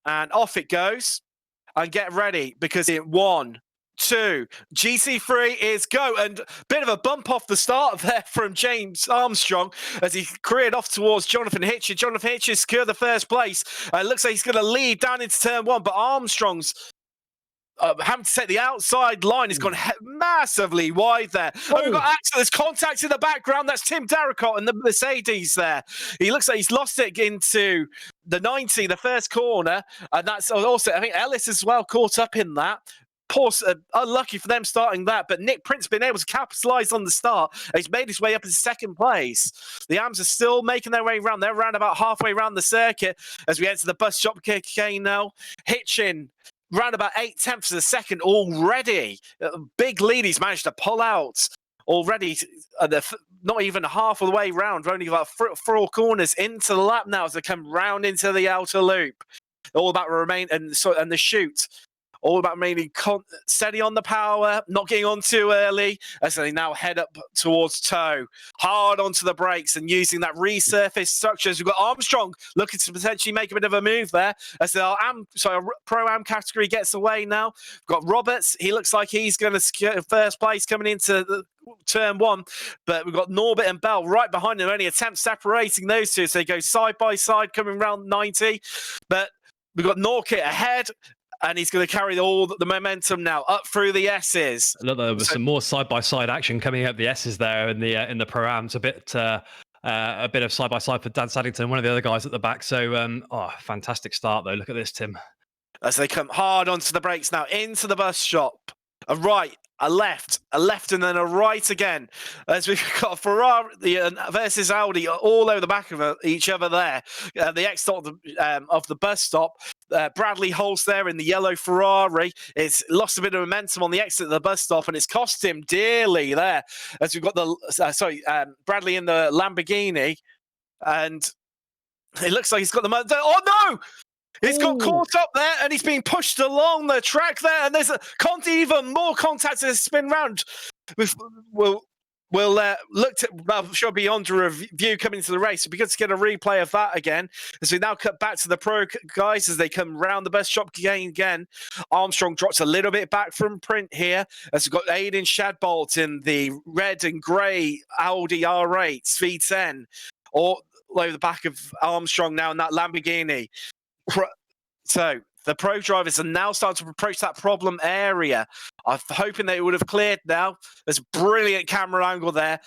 And off it goes. And get ready, because in 1, 2, GT3 is go. And bit of a bump off the start there from James Armstrong as he careered off towards Jonathan Hitchens. Jonathan Hitchens secured the first place. Looks like he's going to lead down into turn 1, but Armstrong's having to take the outside line. Has gone massively wide there. Oh, we've got there's contact in the background. That's Tim Darricott and the Mercedes there. He looks like he's lost it into the 90, the first corner. And that's also, I think Ellis as well caught up in that. Poor, unlucky for them starting that, but Nick Prince been able to capitalise on the start. He's made his way up in second place. The AMs are still making their way around. They're around about halfway around the circuit as we enter the bus stop chicane now. Hitchin round about 8/10 of a second already. Big lead he's managed to pull out already. Not even half of the way round. We're only about 4 corners into the lap now as they come round into the outer loop. All about and the chute. All about remaining steady on the power, not getting on too early, as they now head up towards toe. Hard onto the brakes and using that resurfaced structure. We've got Armstrong looking to potentially make a bit of a move there, as the Pro-Am category gets away now. We've got Roberts. He looks like he's going to secure first place coming into the turn 1, but we've got Norbert and Bell right behind them. Only attempt separating those two, so they go side by side coming around 90. But we've got Norkit ahead. And he's going to carry all the momentum now up through the S's. Look, there was some more side-by-side action coming up the S's there in the Pro-Ams. A bit of side-by-side for Dan Saddington, one of the other guys at the back. So, fantastic start though. Look at this, Tim. As they come hard onto the brakes now, into the bus stop. A right, a left, and then a right again. As we've got Ferrari versus Audi all over the back of each other there. The exit of the bus stop. Bradley Holtz there in the yellow Ferrari. It's lost a bit of momentum on the exit of the bus stop, and it's cost him dearly there. As we've got Bradley in the Lamborghini, and it looks like he's got the... Oh, no! He's got caught up there, and he's being pushed along the track there, and there's even more contact as they spin round. We'll look to, I'm sure beyond a review coming to the race. It'd be good to get a replay of that again. As we now cut back to the pro guys as they come round the bus stop again. Armstrong drops a little bit back from Print here. As we've got Aidan Shadbolt in the red and grey Audi R8 V10. All over the back of Armstrong now in that Lamborghini. So the pro drivers are now starting to approach that problem area. I'm hoping they would have cleared now. There's a brilliant camera angle there.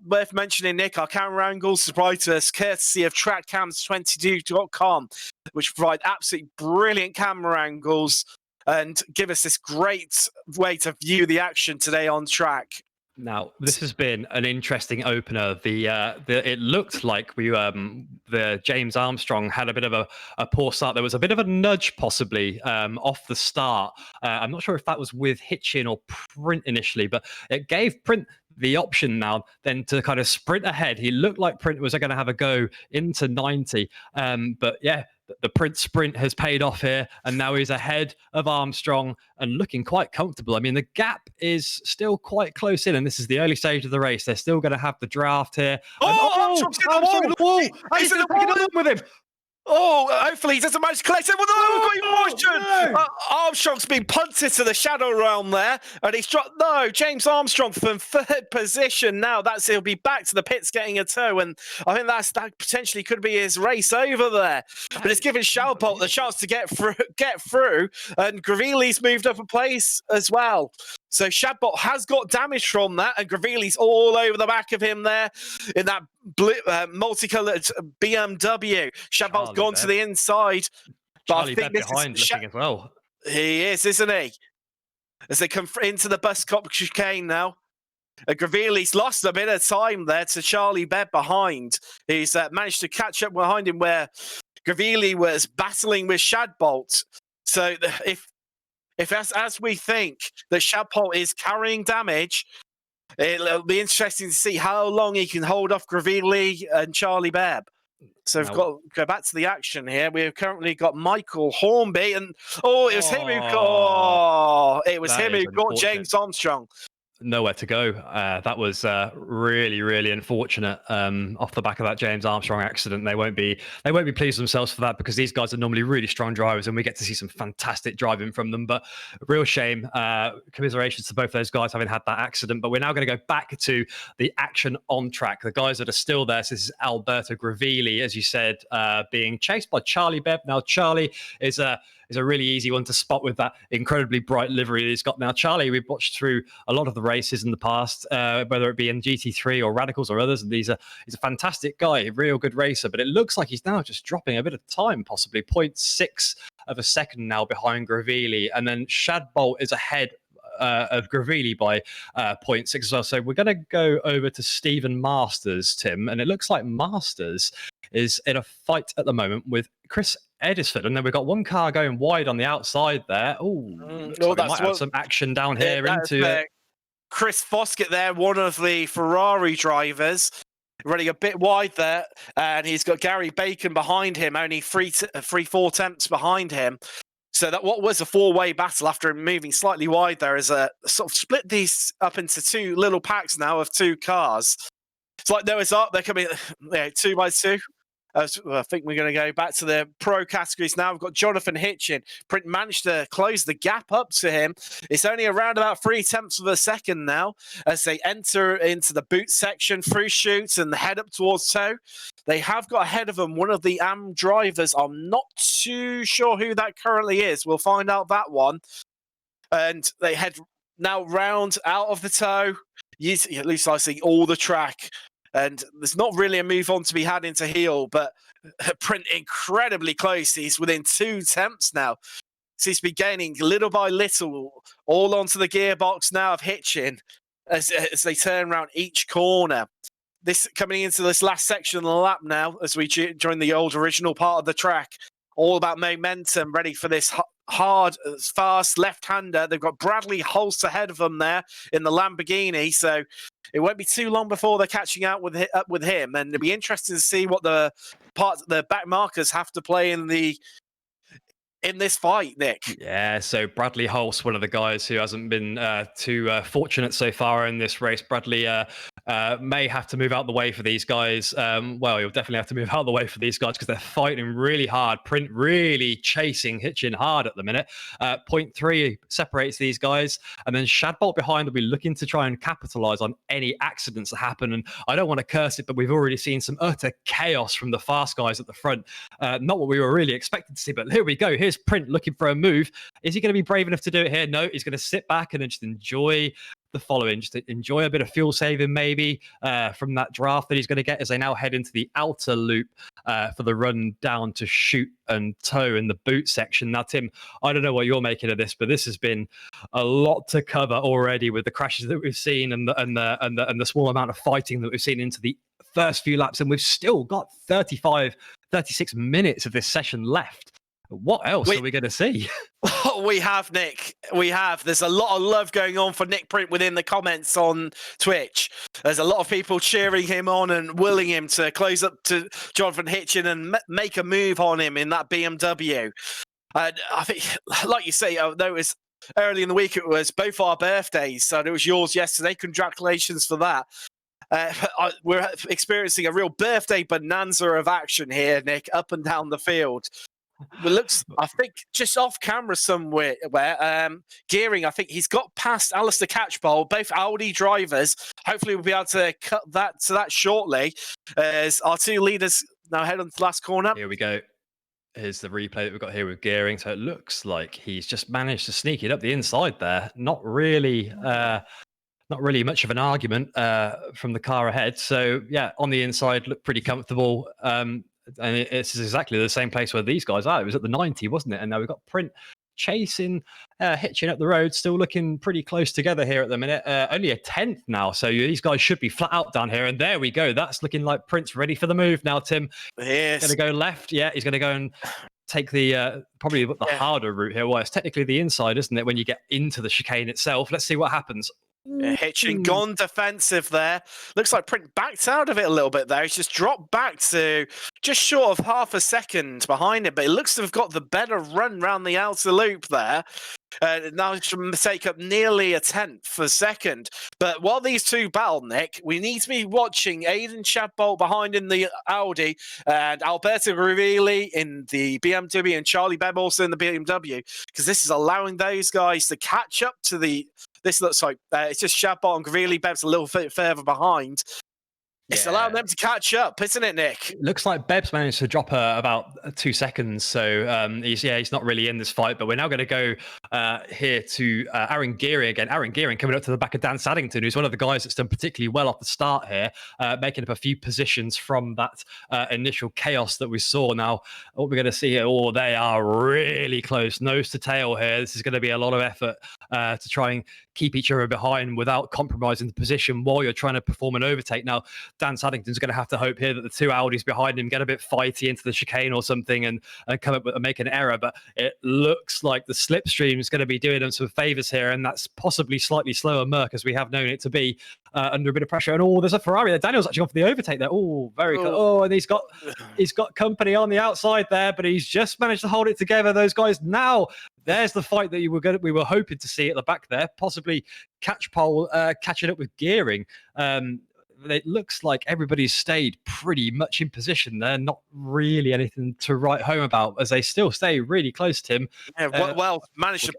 Worth mentioning, Nick, our camera angles supply to us courtesy of trackcams22.com, which provide absolutely brilliant camera angles and give us this great way to view the action today on track. Now, this has been an interesting opener. It looked like the James Armstrong had a bit of a poor start. There was a bit of a nudge possibly off the start. I'm not sure if that was with Hitchin or Print initially, but it gave Print the option now then to kind of sprint ahead. He looked like Print was going to have a go into 90. But yeah, the Print sprint has paid off here, and now he's ahead of Armstrong and looking quite comfortable. I mean, the gap is still quite close in, and this is the early stage of the race. They're still going to have the draft here. Armstrong's in the wall! He's going to pick it along with him. Oh, hopefully he doesn't manage to collect it. Armstrong's been punted to the shadow realm there, and he's dropped. No, James Armstrong from third position now. He'll be back to the pits getting a tow, and I think that potentially could be his race over there. But it's given Shalbolt the chance to get through, and Gravili's moved up a place as well. So Shadbot has got damage from that, and Gravili's all over the back of him there in that multicolored BMW. Shadbot's gone to the inside. Charlie Bebb behind looking as well. He is, isn't he? As they come into the bus stop chicane now. Gravili's lost a bit of time there to Charlie Bebb behind. He's managed to catch up behind him where Gravili was battling with Shadbolt. So if as we think that Shadbolt is carrying damage, it'll be interesting to see how long he can hold off Gravili and Charlie Bebb. So we've got to go back to the action here. We've currently got Michael Hornby, and it was him who got James Armstrong. nowhere to go. That was really, really unfortunate. Off the back of that James Armstrong accident, they won't be pleased with themselves for that, because these guys are normally really strong drivers, and we get to see some fantastic driving from them. But real shame. Commiserations to both those guys having had that accident. But we're now going to go back to the action on track. The guys that are still there. So this is Alberto Gravilli, as you said, being chased by Charlie Bebb. Now Charlie is a really easy one to spot with that incredibly bright livery that he's got. Now Charlie, we've watched through a lot of the races in the past, whether it be in GT3 or Radicals or others, and he's a fantastic guy, a real good racer, but it looks like he's now just dropping a bit of time, possibly 0.6 of a second now behind Gravilli, and then Shad Bolt is ahead of Gravilli by 0.6 as well. So we're going to go over to Stephen Masters, Tim, and it looks like Masters is in a fight at the moment with Chris Edisford, and then we've got one car going wide on the outside there. Looks like we might have some action down here into Chris Foskett there, one of the Ferrari drivers, running a bit wide there, and he's got Gary Bacon behind him, only 4 tenths behind him. So that what was a four-way battle, after moving slightly wide there, is a sort of split these up into two little packs now of 2 cars. It's like Noah's Ark, they're coming 2 by 2. I think we're going to go back to the pro categories now. We've got Jonathan Hitchin. Print managed to close the gap up to him. It's only around about 3 tenths of a second now as they enter into the boot section through chutes and head up towards toe. They have got ahead of them one of the AM drivers. I'm not too sure who that currently is. We'll find out that one. And they head now round out of the toe, at least I see all the track. And there's not really a move on to be had into heel, but Print incredibly close. He's within 2 tenths now. Seems to be gaining little by little, all onto the gearbox now of Hitchin as they turn around each corner. This coming into this last section of the lap now, as we join the old original part of the track. All about momentum, ready for this hard, fast left-hander. They've got Bradley Holst ahead of them there in the Lamborghini, so it won't be too long before they're catching up with him, and it'll be interesting to see what the back markers have to play in this fight, Nick. Yeah, so Bradley Holst, one of the guys who hasn't been too fortunate so far in this race. Bradley may have to move out the way for these guys. Well, you'll definitely have to move out the way for these guys because they're fighting really hard. Print really chasing Hitchin hard at the minute. 0.3 separates these guys. And then Shadbolt behind will be looking to try and capitalize on any accidents that happen. And I don't want to curse it, but we've already seen some utter chaos from the fast guys at the front. Not what we were really expected to see, but here we go. Here's Print looking for a move. Is he going to be brave enough to do it here? No, he's going to sit back and then just enjoy the following, just enjoy a bit of fuel saving maybe from that draft that he's going to get as they now head into the outer loop for the run down to chute and toe in the boot section. Now, Tim, I don't know what you're making of this, but this has been a lot to cover already with the crashes that we've seen and the small amount of fighting that we've seen into the first few laps, and we've still got 36 minutes of this session left. What else are we going to see? We have, Nick. We have. There's a lot of love going on for Nick Print within the comments on Twitch. There's a lot of people cheering him on and willing him to close up to Jonathan Hitchin and make a move on him in that BMW. I think, like you say, though, it was early in the week. It was both our birthdays. So it was yours yesterday. Congratulations for that. We're experiencing a real birthday bonanza of action here, Nick, up and down the field. It looks, I think, just off camera somewhere, Gearing, I think he's got past Alistair Catchpole, both Audi drivers. Hopefully we'll be able to cut that to that shortly as our two leaders now head on to the last corner. Here we go. Here's the replay that we've got here with Gearing. So it looks like he's just managed to sneak it up the inside there. Not really much of an argument from the car ahead. So yeah, on the inside, looked pretty comfortable. And it's exactly the same place where these guys are. It was at the 90, wasn't it? And now we've got Print chasing Hitchin up the road, still looking pretty close together here at the minute. Only a 10th now, so these guys should be flat out down here. And there we go. That's looking like Print's ready for the move now, Tim. Yes. Going to go left. Yeah, he's going to go and take the probably the harder route here. Well, it's technically the inside, isn't it, when you get into the chicane itself. Let's see what happens. Hitchin gone defensive there. Looks like Print backed out of it a little bit there. He's just dropped back to just short of half a second behind it, but it looks to have got the better run round the outer loop there. Now should take up nearly a tenth of a second. But while these two battle, Nick, we need to be watching Aiden Shadbolt behind in the Audi and Alberto Grivilli in the BMW and Charlie Bebb also in the BMW, because this is allowing those guys to catch up to the... This looks like it's just Shadbolt and Grivilli. Bebb's a little bit further behind. It's allowing them to catch up, isn't it, Nick? Looks like Bebb's managed to drop about 2 seconds, so he's not really in this fight. But we're now going to go here to Aaron Geary again. Aaron Geary coming up to the back of Dan Saddington, who's one of the guys that's done particularly well off the start here, making up a few positions from that initial chaos that we saw. Now, what we're going to see here, they are really close, nose to tail here. This is going to be a lot of effort to try and keep each other behind without compromising the position while you're trying to perform an overtake. Now, Dan Saddington's going to have to hope here that the two Audis behind him get a bit fighty into the chicane or something and come up with make an error. But it looks like the slipstream is going to be doing them some favors here, and that's possibly slightly slower Merc as we have known it to be under a bit of pressure. And there's a Ferrari there. Daniel's actually gone for the overtake there. Very cool. And he's got company on the outside there, but he's just managed to hold it together. Those guys now. There's the fight that we were hoping to see at the back there, possibly catching up with Gearing. It looks like everybody's stayed pretty much in position there. Not really anything to write home about, as they still stay really close to him. Yeah, managed to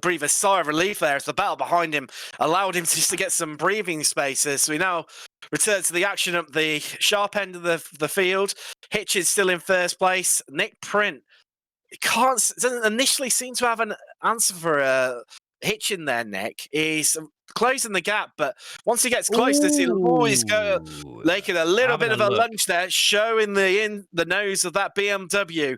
breathe a sigh of relief there as the battle behind him allowed him just to get some breathing spaces. So we now return to the action at the sharp end of the field. Hitch is still in first place. Nick Print doesn't initially seem to have an answer for Hitch in there, Nick. He's closing the gap, but once he gets close to it, he's making a little bit of a lunge there, showing the nose of that BMW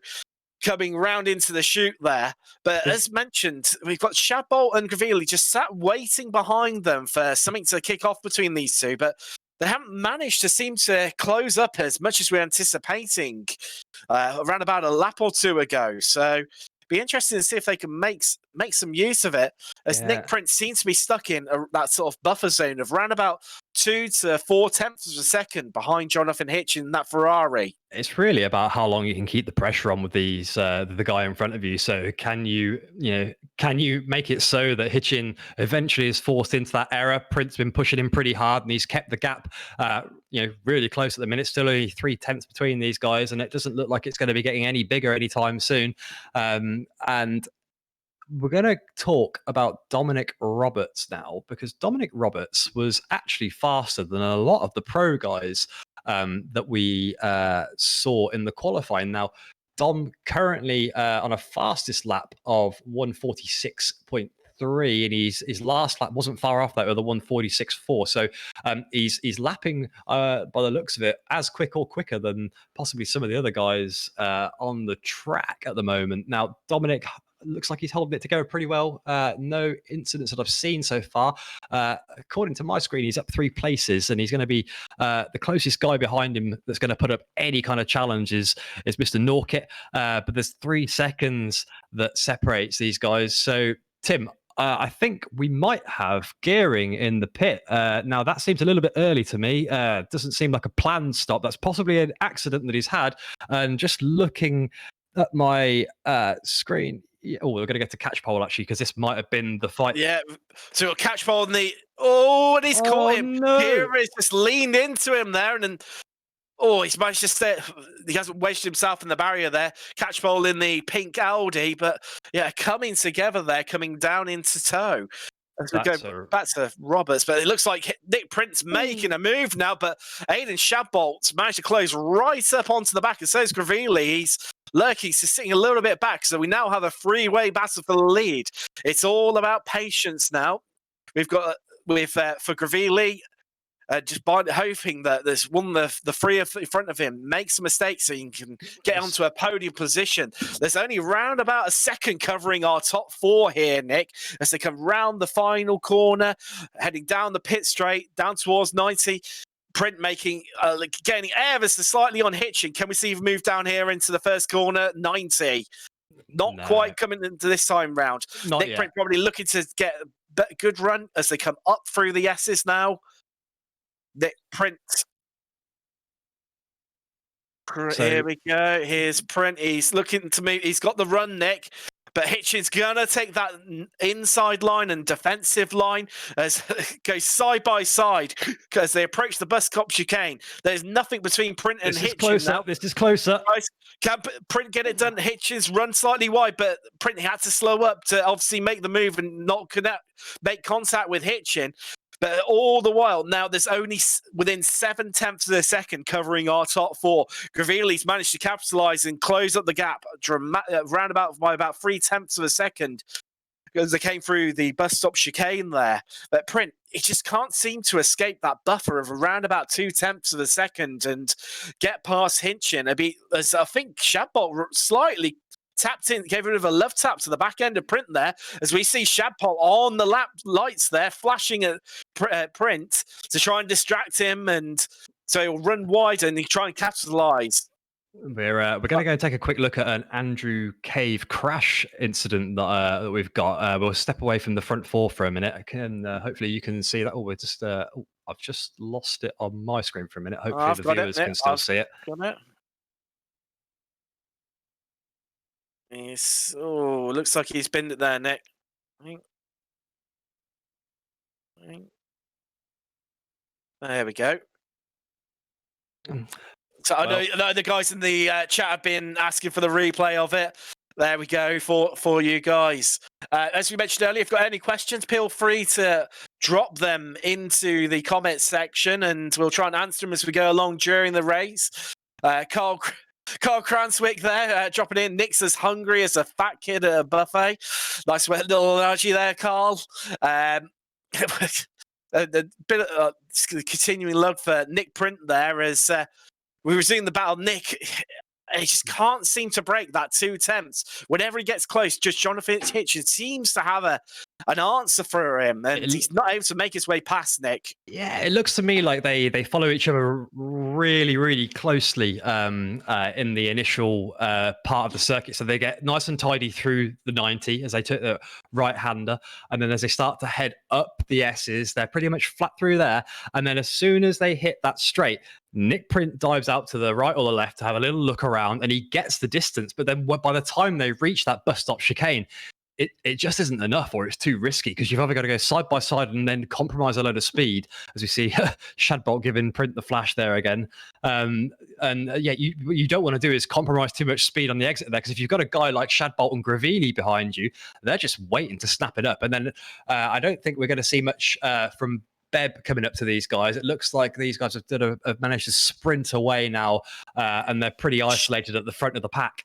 coming round into the chute there. But as mentioned, we've got Shadbolt and Grivilli just sat waiting behind them for something to kick off between these two, but they haven't managed to seem to close up as much as we're anticipating around about a lap or two ago. So be interesting to see if they can make some use of it, as Nick Prince seems to be stuck in that sort of buffer zone of around about 2 to 4 tenths of a second behind Jonathan Hitch in that Ferrari. It's really about how long you can keep the pressure on with these the guy in front of you. So can you make it so that Hitchin eventually is forced into that error? Prince's been pushing him pretty hard, and he's kept the gap really close at the minute. Still only 3 tenths between these guys, and it doesn't look like it's going to be getting any bigger anytime soon. And we're going to talk about Dominic Roberts now, because Dominic Roberts was actually faster than a lot of the pro guys that we saw in the qualifying. Now, Dom currently on a fastest lap of 146.3, and his last lap wasn't far off that with a 146.4. So he's lapping by the looks of it as quick or quicker than possibly some of the other guys on the track at the moment. Now, Dominic looks like he's holding it together pretty well. No incidents that I've seen so far. According to my screen, he's up 3 places, and he's going to be the closest guy behind him that's going to put up any kind of challenge is Mr. Norkett. But there's 3 seconds that separates these guys. So, Tim, I think we might have Gearing in the pit. Now, that seems a little bit early to me. Doesn't seem like a planned stop. That's possibly an accident that he's had. And just looking at my screen, we're going to get to catch pole, actually, because this might have been the fight. Yeah, so catch pole and and he's caught him. No. Geary's just leaned into him there, and then he's managed to stay. He hasn't wedged himself in the barrier there. Catch pole in the pink Audi, but coming together there, coming down into tow. As we go back to Roberts, but it looks like Nick Prince making a move now, but Aiden Shadbolt managed to close right up onto the back, and so is Grivilli. He's lurking, he's sitting a little bit back, so we now have a 3-way battle for the lead. It's all about patience now. We've got for Grivilli, just hoping that there's one the three in front of him makes a mistake so he can get onto a podium position. There's only round about a second covering our top 4 here, Nick, as they come round the final corner, heading down the pit straight, down towards 90. Print making, getting ever so slightly on Hitching. Can we see him move down here into the first corner? 90. Not quite coming into this time round. Nick Print probably looking to get good run as they come up through the S's now. Nick Print. Here we go. Here's Print. He's looking to move. He's got the run, Nick. But Hitchin's going to take that inside line and defensive line as goes side by side as they approach the bus stop chicane. There's nothing between Print and Hitchin now. This is closer. Can Print get it done? Hitchins run slightly wide, but Print had to slow up to obviously make the move and not make contact with Hitchin. But all the while, now there's only within 7/10 of a second covering our top four. Gravili's managed to capitalize and close up the gap roundabout by about 3/10 of a second as they came through the bus stop chicane there. But Print, it just can't seem to escape that buffer of around about 2/10 of a second and get past Hitchin. As I think Shadbolt slightly tapped in, gave rid of a love tap to the back end of Print there, as we see Shadpot on the lap lights there, flashing at Print to try and distract him, and so he'll run wide and he try and capitalize. We're going to go and take a quick look at an Andrew Cave crash incident that we've got. We'll step away from the front four for a minute. Hopefully you can see that. Oh, we're just I've just lost it on my screen for a minute. Hopefully the viewers can still see it. Looks like he's pinned it there, Nick. There we go. So I know the guys in the chat have been asking for the replay of it. There we go for you guys. As we mentioned earlier, if you've got any questions, feel free to drop them into the comments section, and we'll try and answer them as we go along during the race. Carl Cranswick there, dropping in. Nick's as hungry as a fat kid at a buffet. Nice little analogy there, Carl. A bit of continuing love for Nick Print there as we resume the battle. Nick, he just can't seem to break that 2/10. Whenever he gets close, just Jonathan Hitchens seems to have an answer for him, and he's not able to make his way past Nick. Yeah, it looks to me like they follow each other really, really closely in the initial part of the circuit. So they get nice and tidy through the 90 as they took the right-hander. And then as they start to head up the S's, they're pretty much flat through there. And then as soon as they hit that straight, Nick Print dives out to the right or the left to have a little look around, and he gets the distance. But then by the time they reach that bus stop chicane, it just isn't enough, or it's too risky, because you've either got to go side by side and then compromise a load of speed, as we see Shadbolt giving Print the flash there again. You don't want to do is compromise too much speed on the exit there, because if you've got a guy like Shadbolt and Gravini behind you, they're just waiting to snap it up. And then I don't think we're going to see much from Beb coming up to these guys. It looks like these guys have managed to sprint away now, and they're pretty isolated at the front of the pack.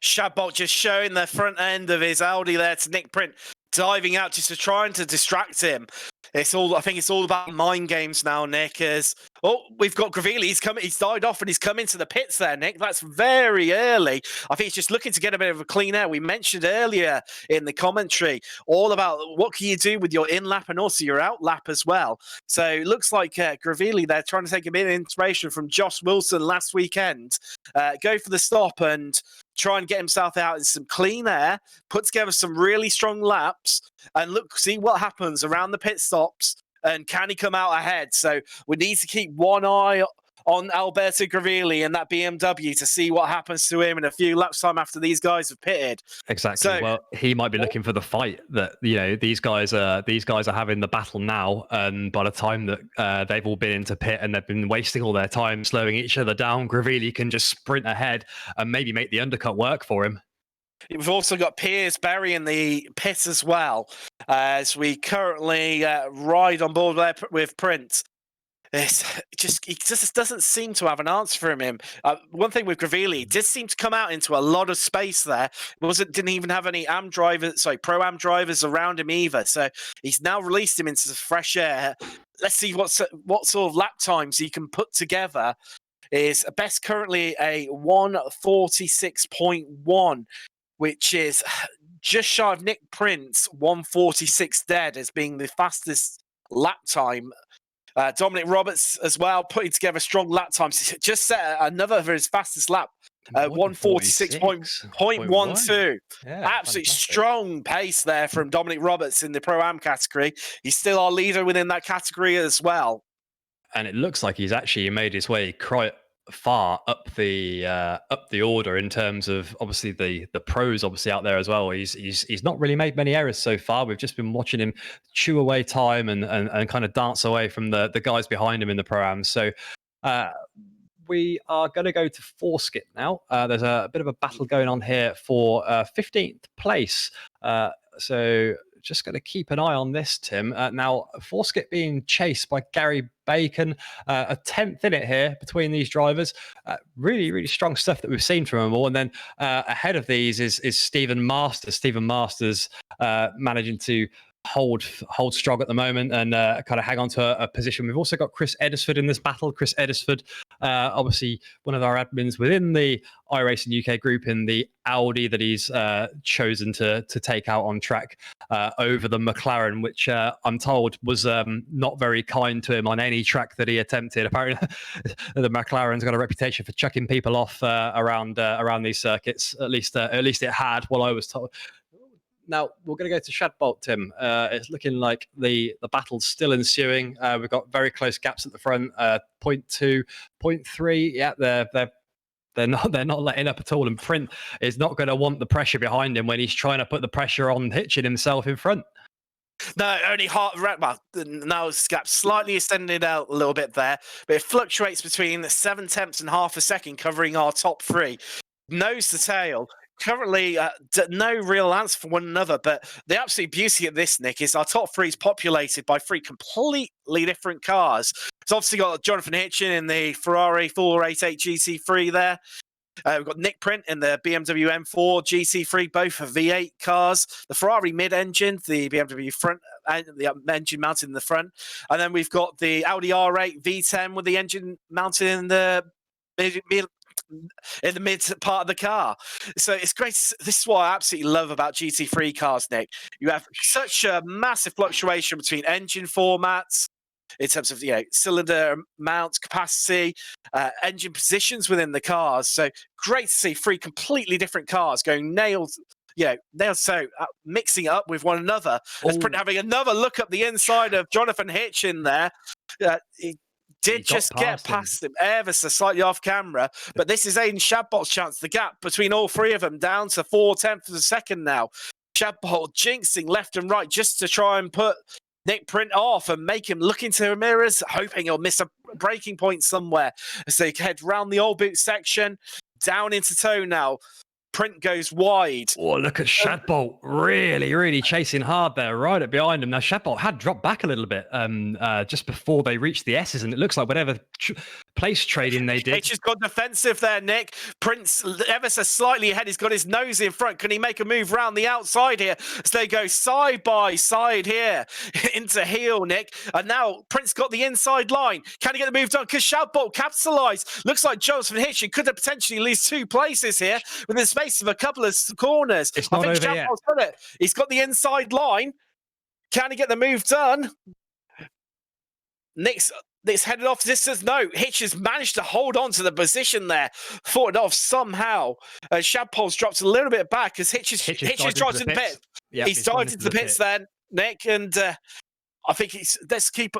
Shadbolt just showing the front end of his Audi there to Nick Print, diving out just to trying to distract him. I think it's all about mind games now, Nick. We've got Gravili. He's died off and he's come into the pits there, Nick. That's very early. I think he's just looking to get a bit of a clean air. We mentioned earlier in the commentary all about what can you do with your in lap and also your out lap as well. So it looks like Gravili, they're trying to take a bit of inspiration from Josh Wilson last weekend. Go for the stop and try and get himself out in some clean air, put together some really strong laps, and see what happens around the pit stops, and can he come out ahead? So we need to keep one eye on Alberto Gravili and that BMW to see what happens to him in a few laps time after these guys have pitted. Exactly. So, well, he might be looking for the fight that these guys are having the battle now, and by the time that they've all been into pit and they've been wasting all their time slowing each other down, Gravili can just sprint ahead and maybe make the undercut work for him. We've also got Piers Berry in the pit as well, as we currently ride on board there with Print. He just doesn't seem to have an answer for him. One thing with Gravili, he did seem to come out into a lot of space there. Didn't even have any pro-am drivers around him either. So he's now released him into the fresh air. Let's see what sort of lap times he can put together. Is best currently a 1:46.1. which is just shy of Nick Print's 1:46 dead as being the fastest lap time. Dominic Roberts as well, putting together strong lap times. Just set another of his fastest lap 146.12. Yeah, Absolutely fantastic. strong pace there from Dominic Roberts in the Pro-Am category. He's still our leader within that category as well. And it looks like he's actually made his way quite far up the order in terms of obviously the pros obviously out there as well. He's not really made many errors so far. We've just been watching him chew away time and kind of dance away from the guys behind him in the Pro-Am. So we are going to go to Forskett now. There's a bit of a battle going on here for 15th place. So just going to keep an eye on this, Tim. Now, Forskett being chased by Gary Bacon, a 10th in it here between these drivers. Really, really strong stuff that we've seen from them all. And then ahead of these is Stephen Masters. Stephen Masters managing to hold strong at the moment and kind of hang on to a position. We've also got Chris Eddersford in this battle. Chris Eddersford, obviously one of our admins within the iRacing UK group in the Audi that he's chosen to take out on track over the McLaren, which I'm told was not very kind to him on any track that he attempted. Apparently, the McLaren's got a reputation for chucking people off around these circuits. At least it had, while I was told. Now we're going to go to Shadbolt, Tim. It's looking like the battle's still ensuing. We've got very close gaps at the front. 0.2, 0.3. Yeah, they're not letting up at all. And Print is not going to want the pressure behind him when he's trying to put the pressure on Hitchin himself in front. No, only now it's gap slightly extended out a little bit there, but it fluctuates between 7 tenths and half a second, covering our top three. Nose to tail. Currently, no real answer for one another, but the absolute beauty of this, Nick, is our top three is populated by three completely different cars. It's obviously got Jonathan Hitchin in the Ferrari 488 GT3 there. We've got Nick Print in the BMW M4 GT3, both are V8 cars. The Ferrari mid-engine, the BMW front, the engine mounted in the front. And then we've got the Audi R8 V10 with the engine mounted in the mid part of the car. So it's great. This is what I absolutely love about GT3 cars, Nick. You have such a massive fluctuation between engine formats in terms of cylinder mount capacity, engine positions within the cars. So great to see three completely different cars going nailed. So mixing it up with one another. Let's having another look at the inside of Jonathan Hitchin there. He just get past him ever so slightly off camera, but this is Aiden Shadbolt's chance. The gap between all three of them down to 4/10 of a second now. Shadbolt jinxing left and right just to try and put Nick Print off and make him look into the mirrors, hoping he'll miss a breaking point somewhere as they head round the old boot section, down into toe now. Print goes wide. Oh, look at Shadbolt really, really chasing hard there, right up behind him. Now, Shadbolt had dropped back a little bit just before they reached the S's, and it looks like whatever place trading they did. He's just got defensive there, Nick. Print's ever so slightly ahead. He's got his nose in front. Can he make a move round the outside here? So they go side by side here into heel, Nick. And now Print's got the inside line. Can he get the move done? Because Shadbolt capitalised. Looks like Jonathan Hitchin could have potentially lose 2 places here within the space of a couple of corners. It's not over yet. Got it. He's got the inside line. Can he get the move done? Nick's headed off distance. No, Hitch has managed to hold on to the position there. Fought it off somehow. Shadpol's dropped a little bit back as Hitch has dropped in the pit. Yep, he's dived into the pits then, Nick, and I think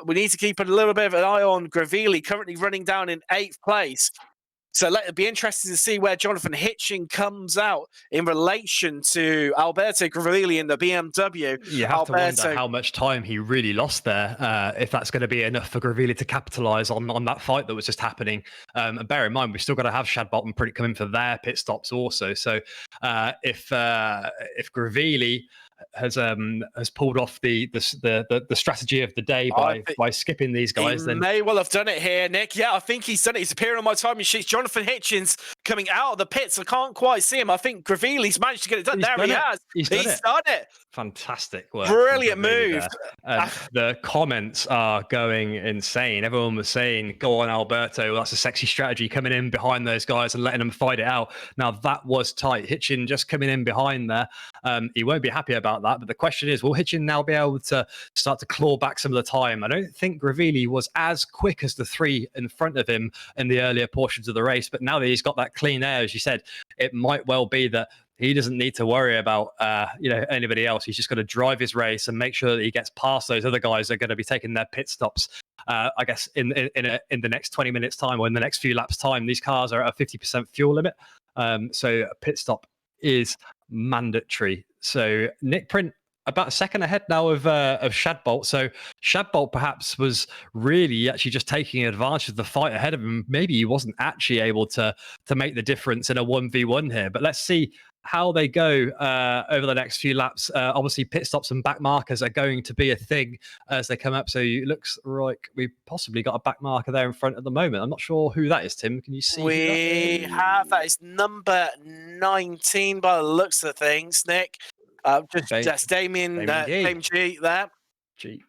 we need to keep a little bit of an eye on Gravili, currently running down in 8th place. So it'll be interesting to see where Jonathan Hitchin comes out in relation to Alberto Gravili in the BMW. You have to wonder how much time he really lost there, if that's going to be enough for Gravili to capitalise on that fight that was just happening. And bear in mind, we've still got to have Shadbolt and Pretty come in for their pit stops also. So if Gravili has pulled off the strategy of the day by skipping these guys, then may well have done it here, Nick. Yeah, I think he's done it. He's appearing on my timing sheets. Jonathan Hitchin's coming out of the pits. I can't quite see him. I think Gravili's managed to get it done. There he has. He's done it. Fantastic work. Brilliant move. The comments are going insane. Everyone was saying, go on, Alberto. That's a sexy strategy, coming in behind those guys and letting them fight it out. Now, that was tight. Hitchin just coming in behind there. He won't be happy about that. But the question is, will Hitchin now be able to start to claw back some of the time? I don't think Gravili was as quick as the 3 in front of him in the earlier portions of the race. But now that he's got that quite clean air, as you said, it might well be that he doesn't need to worry about anybody else. He's just got to drive his race and make sure that he gets past those other guys that are going to be taking their pit stops. I guess in the next 20 minutes time, or in the next few laps time, these cars are at a 50% fuel limit. So a pit stop is mandatory. So Nick Print about a second ahead now of Shadbolt. So Shadbolt perhaps was really actually just taking advantage of the fight ahead of him. Maybe he wasn't actually able to make the difference in a 1v1 here. But let's see how they go over the next few laps. Obviously, pit stops and back markers are going to be a thing as they come up. So it looks like we've possibly got a back marker there in front at the moment. I'm not sure who that is, Tim. Can you see? We have that is number 19 by the looks of things, Nick. That's Damien G there. G.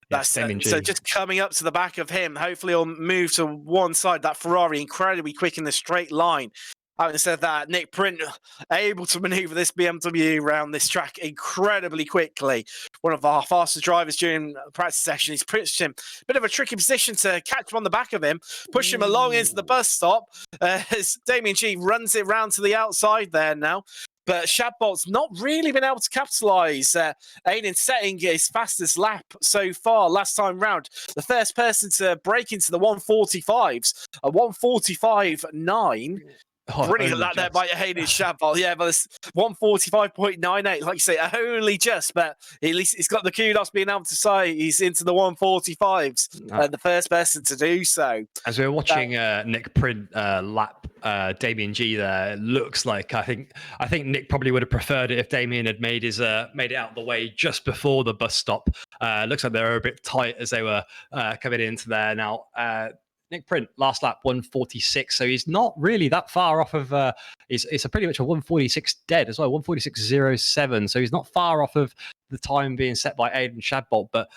That's so just coming up to the back of him. Hopefully, he'll move to one side. That Ferrari incredibly quick in the straight line. Having said that, Nick Print able to maneuver this BMW around this track incredibly quickly. One of our fastest drivers during practice session. He's pushed him a bit of a tricky position to catch him on the back of him, push him along into the bus stop as Damien G runs it round to the outside there now. But Shadbolt's not really been able to capitalise. Aiden setting his fastest lap so far last time round. The first person to break into the 145s, a 145.9. Brilliant lap there by Hayden Shadbolt. Yeah, but it's 145.98. Like you say, only just, but at least he's got the kudos being able to say he's into the 145s. The first person to do so. As we're watching Nick Print lap Damien G there, it looks like I think Nick probably would have preferred it if Damien had made it out of the way just before the bus stop. Looks like they were a bit tight as they were coming into there now. Nick Print, last lap, 146. So he's not really that far off of, it's a pretty much a 146 dead as well, 146.07. So he's not far off of the time being set by Aiden Shadbolt. But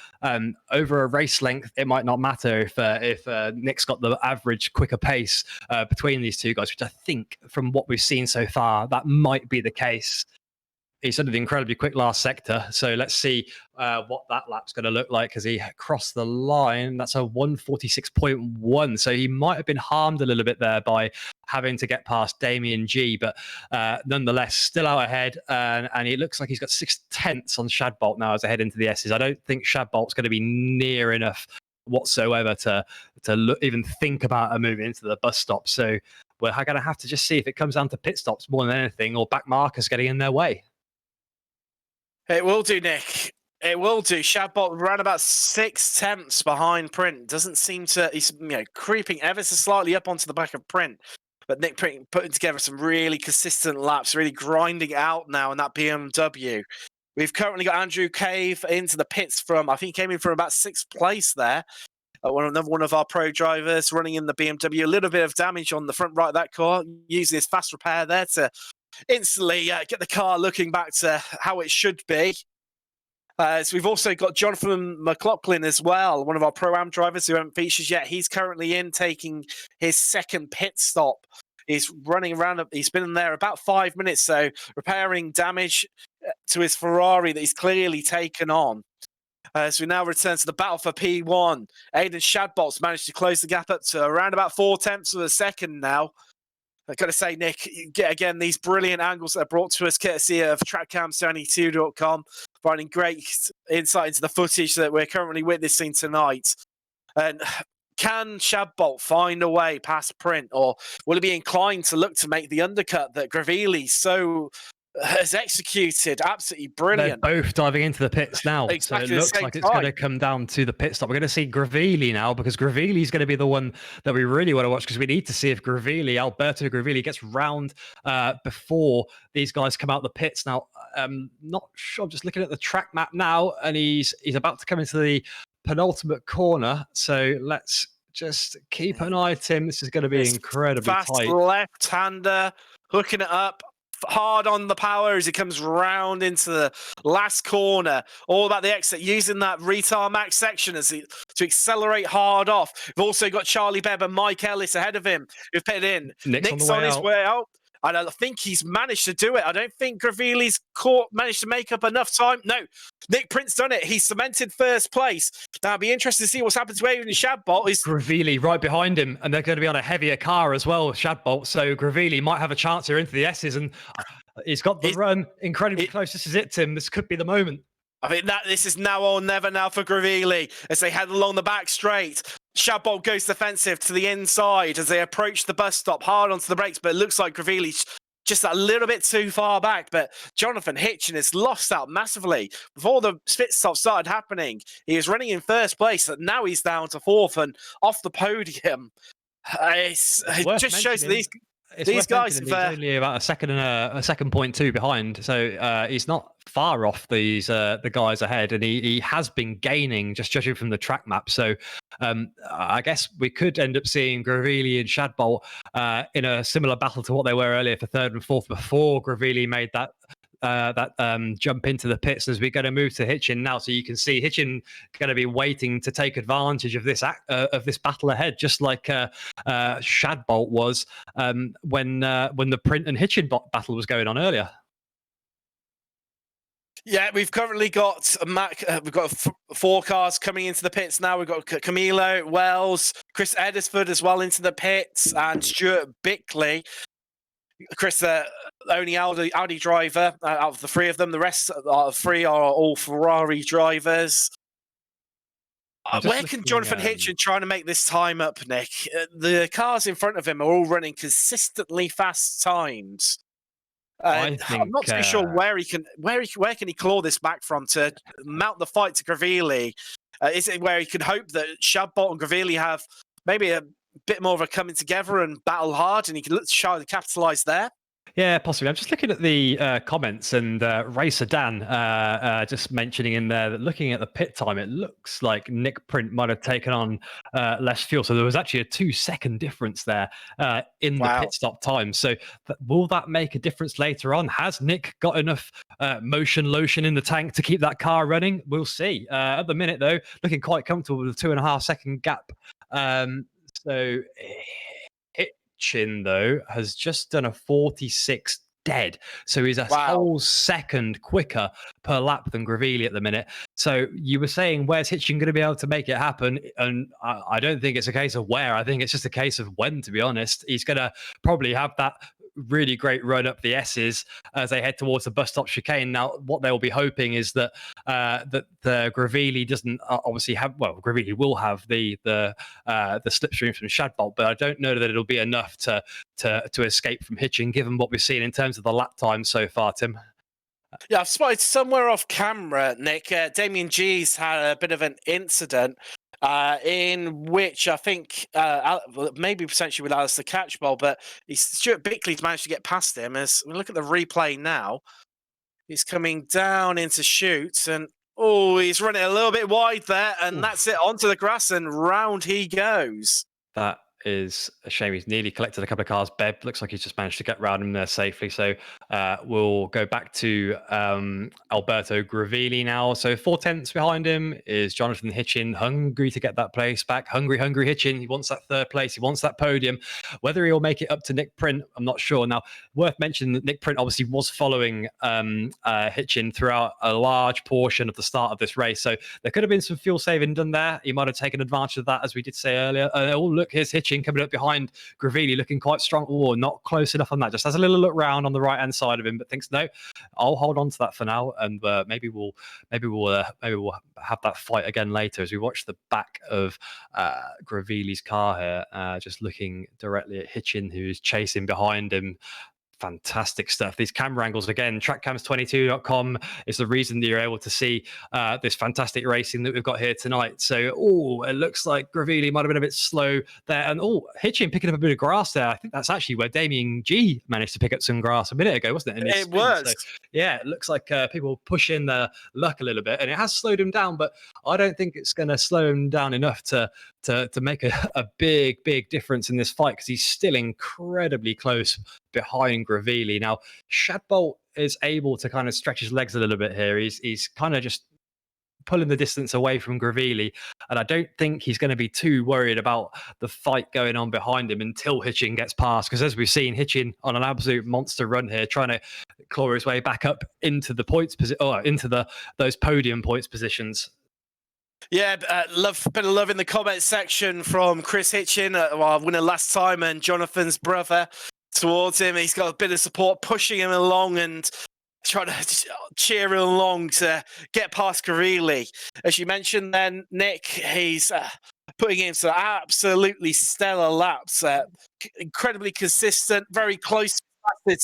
over a race length, it might not matter if Nick's got the average quicker pace between these two guys, which I think from what we've seen so far, that might be the case. He's under the incredibly quick last sector. So let's see what that lap's going to look like as he crossed the line. That's a 146.1. So he might have been harmed a little bit there by having to get past Damien G. But nonetheless, still out ahead. And it looks like he's got 6/10 on Shadbolt now as I head into the S's. I don't think Shadbolt's going to be near enough whatsoever to even think about a move into the bus stop. So we're going to have to just see if it comes down to pit stops more than anything, or back markers getting in their way. It will do, Nick. It will do. Shadbolt ran about 6/10 behind Print. Doesn't seem to. He's creeping ever so slightly up onto the back of Print. But Nick Print putting together some really consistent laps, really grinding out now in that BMW. We've currently got Andrew Cave into the pits from, I think he came in from about 6th place there. Another one of our pro drivers running in the BMW. A little bit of damage on the front right of that car, using his fast repair there to instantly get the car looking back to how it should be. So we've also got Jonathan McLaughlin as well, one of our Pro-Am drivers who haven't featured yet. He's currently in, taking his second pit stop. He's running around, he's been in there about 5 minutes, so repairing damage to his Ferrari that he's clearly taken on. So we now return to the battle for P1. Aiden Shadbolt's managed to close the gap up to around about 0.4 of a second now. I've got to say, Nick, you get again these brilliant angles that are brought to us courtesy of trackcam72.com, providing great insight into the footage that we're currently witnessing tonight. And can Shadbolt find a way past Print, or will he be inclined to look to make the undercut that Gravili has executed? Absolutely brilliant. They're both diving into the pits now. Exactly, so it looks like it's going to come down to the pit stop. We're going to see Gravili now, because Gravili is going to be the one that we really want to watch, because we need to see if Alberto Gravili gets round before these guys come out the pits. Now, I'm not sure. I'm just looking at the track map now, and he's about to come into the penultimate corner. So let's just keep an eye, Tim. This is going to be incredibly fast tight. Left-hander, hooking it up. Hard on the power as he comes round into the last corner. All about the exit, using that retard max section to accelerate hard off. We've also got Charlie Bebb and Mike Ellis ahead of him who've pitted in. Nick's on his way out. And I think he's managed to do it. I don't think Gravilli's managed to make up enough time. No, Nick Prince done it. He cemented first place. Now, it'll be interesting to see what's happened to Adrian Shadbolt. Gravilli right behind him, and they're going to be on a heavier car as well, Shadbolt. So Gravilli might have a chance here into the S's, and he's got the run incredibly close. This is it, Tim. This could be the moment. I mean, this is now or never now for Gravilli as they head along the back straight. Shadbolt goes defensive to the inside as they approach the bus stop, hard onto the brakes, but it looks like Gravilli's just a little bit too far back. But Jonathan Hitchin has lost out massively. Before the pit stop started happening, he was running in first place, and now he's down to fourth and off the podium. It just shows these guys. He's only about a second and a second point two behind, so he's not far off these the guys ahead, and he has been gaining just judging from the track map. So I guess we could end up seeing Gravilli and Shadbolt in a similar battle to what they were earlier for third and fourth before Gravilli made that jump into the pits. As we're going to move to Hitchin now, so you can see Hitchin going to be waiting to take advantage of this battle ahead, just like Shadbolt was when the Print and Hitchin battle was going on earlier. Yeah, we've currently got we've got 4 cars coming into the pits now. We've got Camilo, Wells, Chris Edisford as well into the pits, and Stuart Bickley. Chris, the only Audi driver out of the 3 of them. The rest of 3 are all Ferrari drivers. Where can Jonathan Hitchin trying to make this time up, Nick? The cars in front of him are all running consistently fast times. I'm not too sure where can he claw this back from to mount the fight to Gravilli. Is it where he can hope that Shadbolt and Gravilli have maybe a bit more of a coming together and battle hard, and he can try to capitalise there? Yeah, possibly. I'm just looking at the comments, and Racer Dan just mentioning in there that looking at the pit time, it looks like Nick Print might have taken on less fuel. So there was actually a 2-second difference there in the pit stop time. So will that make a difference later on? Has Nick got enough motion lotion in the tank to keep that car running? We'll see. At the minute, though, looking quite comfortable with a 2.5-second gap. So Hitchin, though, has just done a 46 dead. So he's a whole second quicker per lap than Gravilli at the minute. So you were saying, where's Hitchin going to be able to make it happen? And I don't think it's a case of where. I think it's just a case of when, to be honest. He's going to probably have that really great run up the S's as they head towards the bus stop chicane. Now, what they'll be hoping is that the Gravilli doesn't obviously have. Well, Gravilli will have the slipstream from Shadbolt, but I don't know that it'll be enough to escape from Hitchin, given what we've seen in terms of the lap time so far, Tim. Yeah, I've spotted somewhere off camera, Nick. Damien G's had a bit of an incident. In which I think maybe potentially with Alistair Catchbowl, but Stuart Bickley's managed to get past him. As we look at the replay now, he's coming down into chutes, and he's running a little bit wide there, and that's it, onto the grass, and round he goes. That is a shame. He's nearly collected a couple of cars. Beb looks like he's just managed to get round him there safely. So we'll go back to Alberto Gravilli now. So 4 tenths behind him is Jonathan Hitchin, hungry to get that place back. Hungry Hitchin. He wants that 3rd place. He wants that podium. Whether he'll make it up to Nick Print, I'm not sure. Now, worth mentioning that Nick Print obviously was following Hitchin throughout a large portion of the start of this race. So there could have been some fuel saving done there. He might have taken advantage of that, as we did say earlier. Look, here's Hitchin coming up behind Gravilli, looking quite strong. Not close enough on that. Just has a little look round on the right hand side of him, but thinks no, I'll hold on to that for now, and maybe we'll have that fight again later as we watch the back of Gravilli's car here, just looking directly at Hitchin, who's chasing behind him. Fantastic stuff. These camera angles, again, trackcams22.com is the reason that you're able to see this fantastic racing that we've got here tonight. So, it looks like Gravilli might have been a bit slow there. And, Hitchin picking up a bit of grass there. I think that's actually where Damien G managed to pick up some grass a minute ago, wasn't it? It was. So, yeah, it looks like people push in their luck a little bit, and it has slowed him down, but I don't think it's going to slow him down enough to make a big difference in this fight, because he's still incredibly close behind Gravilli. Now, Shadbolt is able to kind of stretch his legs a little bit here. He's kind of just pulling the distance away from Gravili, and I don't think he's going to be too worried about the fight going on behind him until Hitchin gets past. Because as we've seen, Hitchin on an absolute monster run here, trying to claw his way back up into the points into those podium points positions. Yeah, bit of love in the comment section from Chris Hitchin, winner last time, and Jonathan's brother towards him. He's got a bit of support pushing him along and trying to cheer him along to get past Gravili. As you mentioned then, Nick, he's putting in some absolutely stellar laps, incredibly consistent, very close to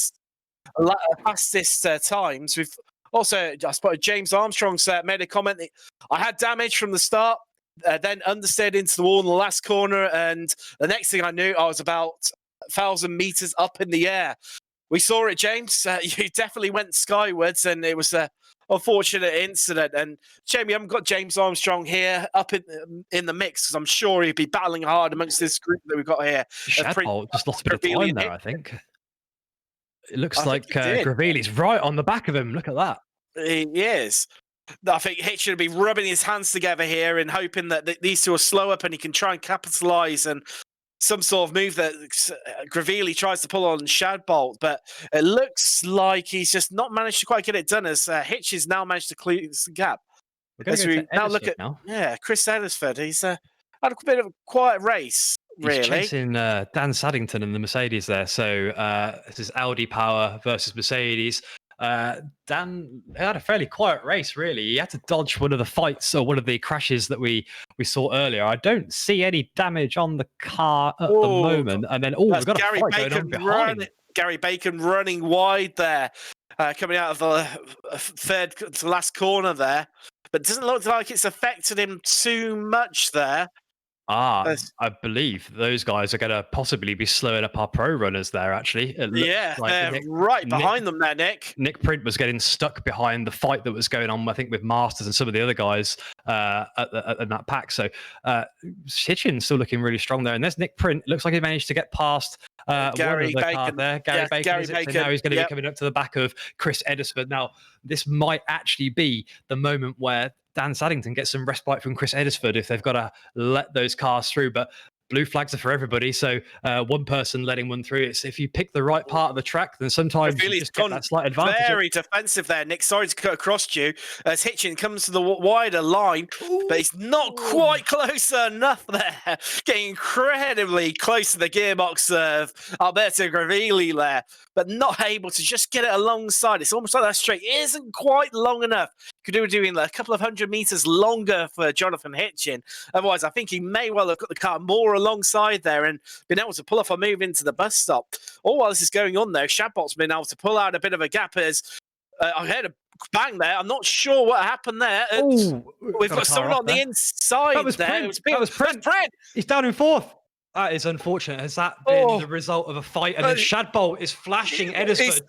fastest times. We've also, I spotted James Armstrong's made a comment that I had damage from the start, then understeered into the wall in the last corner, and the next thing I knew, I was about 1,000 meters up in the air. We saw it, James. You definitely went skywards, and it was an unfortunate incident. And shame we haven't got James Armstrong here up in the mix, because I'm sure he'd be battling hard amongst this group that we've got here. Shadbolt just lost a bit of time there, I think. It looks like Gravili's right on the back of him. Look at that. He is. I think Hitchin will be rubbing his hands together here and hoping that these two will slow up and he can try and capitalise and some sort of move that Gravili tries to pull on Shadbolt. But it looks like he's just not managed to quite get it done, as Hitchin's now managed to close the gap. As we now look at Chris Edisford. He's had a bit of a quiet race. Really? He's chasing Dan Saddington in the Mercedes there. So this is Audi power versus Mercedes. Dan had a fairly quiet race, really. He had to dodge one of the fights or one of the crashes that we saw earlier. I don't see any damage on the car at the moment. And then, we've got Gary a fight going on behind. Gary Bacon running wide there, coming out of the third to last corner there. But it doesn't look like it's affected him too much there. I believe those guys are going to possibly be slowing up our pro runners there, actually. Yeah, they're right behind them there, Nick. Nick Print was getting stuck behind the fight that was going on, I think, with Masters and some of the other guys in that pack. So Hitchin's still looking really strong there. And there's Nick Print. Looks like he managed to get past Gary Bacon there. Gary Bacon. So now he's going to be coming up to the back of Chris Edisford. Now, this might actually be the moment where Dan Saddington gets some respite from Chris Edisford if they've got to let those cars through. But blue flags are for everybody. So one person letting one through. It's if you pick the right part of the track, then sometimes you just get that slight advantage. Very defensive there, Nick. Sorry to cut across you as Hitchin comes to the wider line, but he's not quite close enough there. Getting incredibly close to the gearbox of Alberto Gravili there, but not able to just get it alongside. It's almost like that straight isn't quite long enough. Could do doing a couple of 100 meters longer for Jonathan Hitchin. Otherwise, I think he may well have got the car more alongside there and been able to pull off a move into the bus stop. All while this is going on, though, Shadbolt's been able to pull out a bit of a gap as I heard a bang there. I'm not sure what happened there. We've got someone on the inside there. That was Print. He's down in fourth. That is unfortunate. Has that been the result of a fight? And then Shadbolt is flashing Edisford.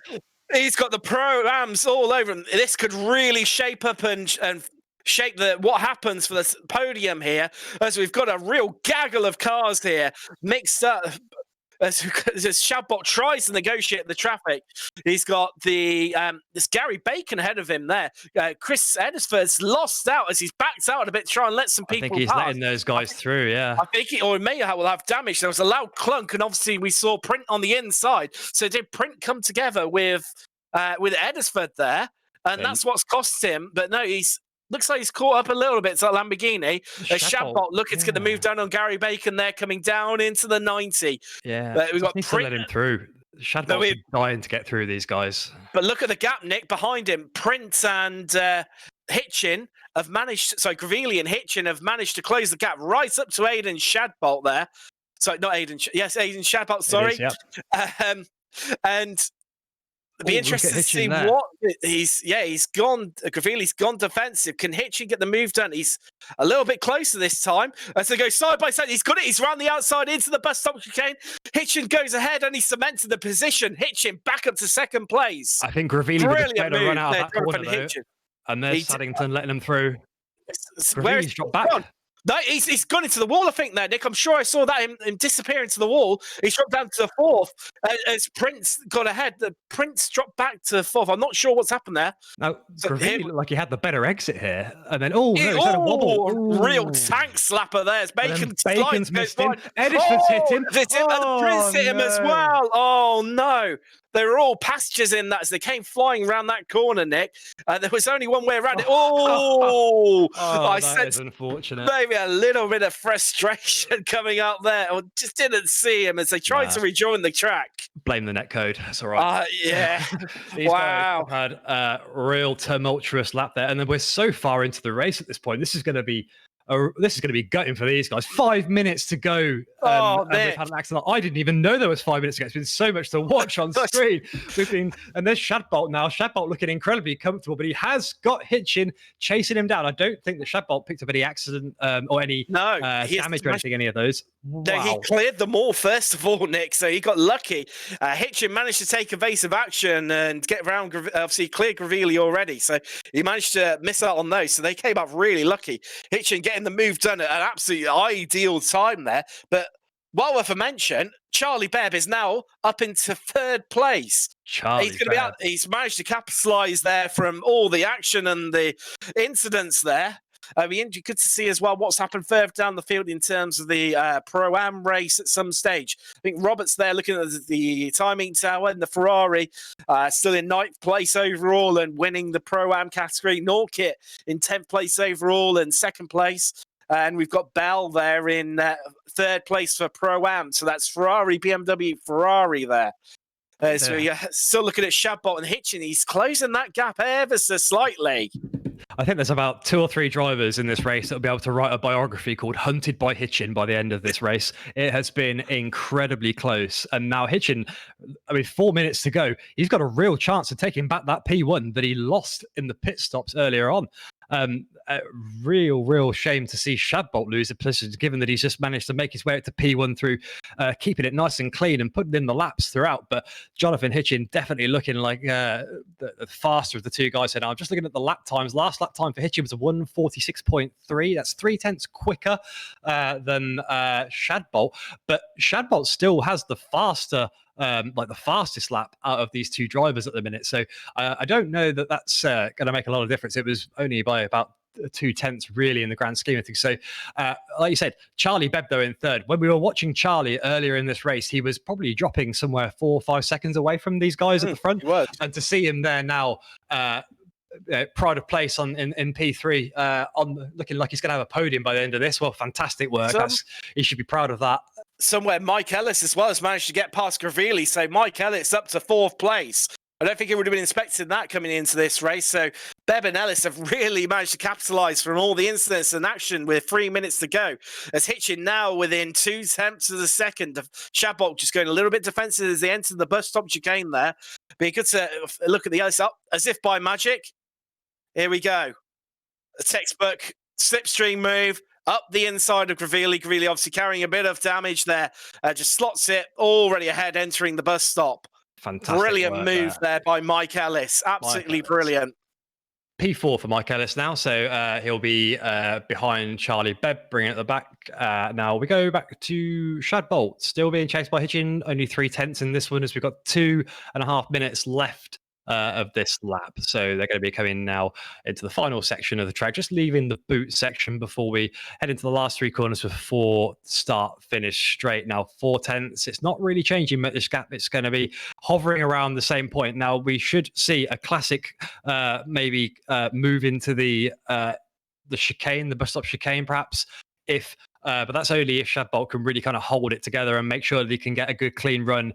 He's got the pro-ams all over him. This could really shape up and shape what happens for this podium here, as we've got a real gaggle of cars here mixed up. As Shadbolt tries to negotiate the traffic, he's got this Gary Bacon ahead of him there. Chris Edisford's lost out as he's backed out a bit to try and let some people pass. I think he's letting those guys through, yeah. I think he may have damage. There was a loud clunk, and obviously we saw Print on the inside. So did Print come together with Edisford there? And that's what's cost him. But no, looks like he's caught up a little bit to that Lamborghini. Shadbolt looking to get the move done on Gary Bacon there, coming down into the 90. Yeah, but we've got Print to let him through. Shadbolt's dying to get through these guys. But look at the gap, Nick, behind him. Print and Hitchin have managed. So Gravili and Hitchin have managed to close the gap right up to Aiden Shadbolt there. Sorry, not Aiden. Yes, Aiden Shadbolt. Sorry. It is, yeah. And it'd be interesting to see what he's gone. Gravili's gone defensive. Can Hitchin get the move done? He's a little bit closer this time. As they go side by side, he's got it. He's round the outside into the bus stop chicane. Hitchin goes ahead and he cemented the position. Hitchin back up to second place. I think Gravili would have tried to run out of that corner, though. And there's Saddington letting him through. Where's dropped back? No, he's gone into the wall, I think, there, Nick. I'm sure I saw that him disappear into the wall. He's dropped down to the fourth as Prince got ahead. The Prince dropped back to fourth. I'm not sure what's happened there. Now, So Gravilli looked like he had the better exit here. And then, no, he's had a wobble. Real tank slapper there. As Bacon's missed him. Edison's hit him. And the Prince hit him as well. Oh, no. They were all pastures in that as they came flying around that corner, Nick. There was only one way around it. I that is unfortunate. Maybe a little bit of frustration coming up there. Or just didn't see him as they tried to rejoin the track. Blame the netcode. That's all right. Yeah. These guys had a real tumultuous lap there. And then we're so far into the race at this point. This is going to be gutting for these guys. 5 minutes to go. And they've had an accident. I didn't even know there was 5 minutes to go. It's been so much to watch on screen. And there's Shadbolt now. Shadbolt looking incredibly comfortable, but he has got Hitchin chasing him down. I don't think that Shadbolt picked up any accident or any damage or anything, any of those. Wow. He cleared them all, first of all, Nick, so he got lucky. Hitchin managed to take evasive action and get around, obviously cleared Gravilli already, so he managed to miss out on those, so they came up really lucky. Hitchin getting the move done at an absolutely ideal time there, but while worth a mention, Charlie Bebb is now up into third place. He's managed to capitalise there from all the action and the incidents there. Good to see as well what's happened further down the field in terms of the Pro-Am race at some stage. I think Roberts there looking at the timing tower and the Ferrari still in 9th place overall and winning the Pro-Am category. Norkit in 10th place overall and 2nd place. And we've got Bell there in 3rd place for Pro-Am. So that's Ferrari, BMW, Ferrari there. So you're still looking at Shadbolt and Hitchin. He's closing that gap ever so slightly. I think there's about 2 or 3 drivers in this race that will be able to write a biography called Hunted by Hitchin by the end of this race. It has been incredibly close. And now Hitchin, 4 minutes to go. He's got a real chance of taking back that P1 that he lost in the pit stops earlier on. A real shame to see Shadbolt lose a position, given that he's just managed to make his way up to P1 through keeping it nice and clean and putting in the laps throughout. But Jonathan Hitchin definitely looking like the faster of the two guys here now. I'm just looking at the lap times. Last lap time for Hitchin was a 1:46.3. That's 0.3 quicker than Shadbolt. But Shadbolt still has the faster the fastest lap out of these two drivers at the minute. So I don't know that that's going to make a lot of difference. It was only by about 0.2 really in the grand scheme of things. So like you said, Charlie Bebb though in 3rd. When we were watching Charlie earlier in this race, he was probably dropping somewhere 4 or 5 seconds away from these guys at the front. And to see him there now, pride of place in P3, looking like he's going to have a podium by the end of this. Well, fantastic work. He should be proud of that. Somewhere Mike Ellis as well has managed to get past Gravilli, so Mike Ellis up to 4th place. I don't think he would have been expecting that coming into this race. So Bebb and Ellis have really managed to capitalise from all the incidents and action with 3 minutes to go. As Hitchin now within 0.2 of a second of Shadbolt, just going a little bit defensive as they enter the bus stop chicane there. Be good to look at the Ellis up as if by magic. Here we go. A textbook slipstream move. Up the inside of Gravilli. Gravilli obviously carrying a bit of damage there. Just slots it already ahead, entering the bus stop. Fantastic. Brilliant move there by Mike Ellis. Absolutely brilliant. P4 for Mike Ellis now. So he'll be behind Charlie Bebb, bringing it at the back. Now we go back to Shadbolt, still being chased by Hitchin. Only 0.3 in this one as we've got 2.5 minutes left of this lap. So they're going to be coming now into the final section of the track, just leaving the boot section before we head into the last 3 corners with 4 start finish straight. Now 0.4, it's not really changing at this gap. It's going to be hovering around the same point. Now we should see a classic move into the chicane, the bus stop chicane perhaps, but that's only if Shadbolt can really kind of hold it together and make sure that he can get a good clean run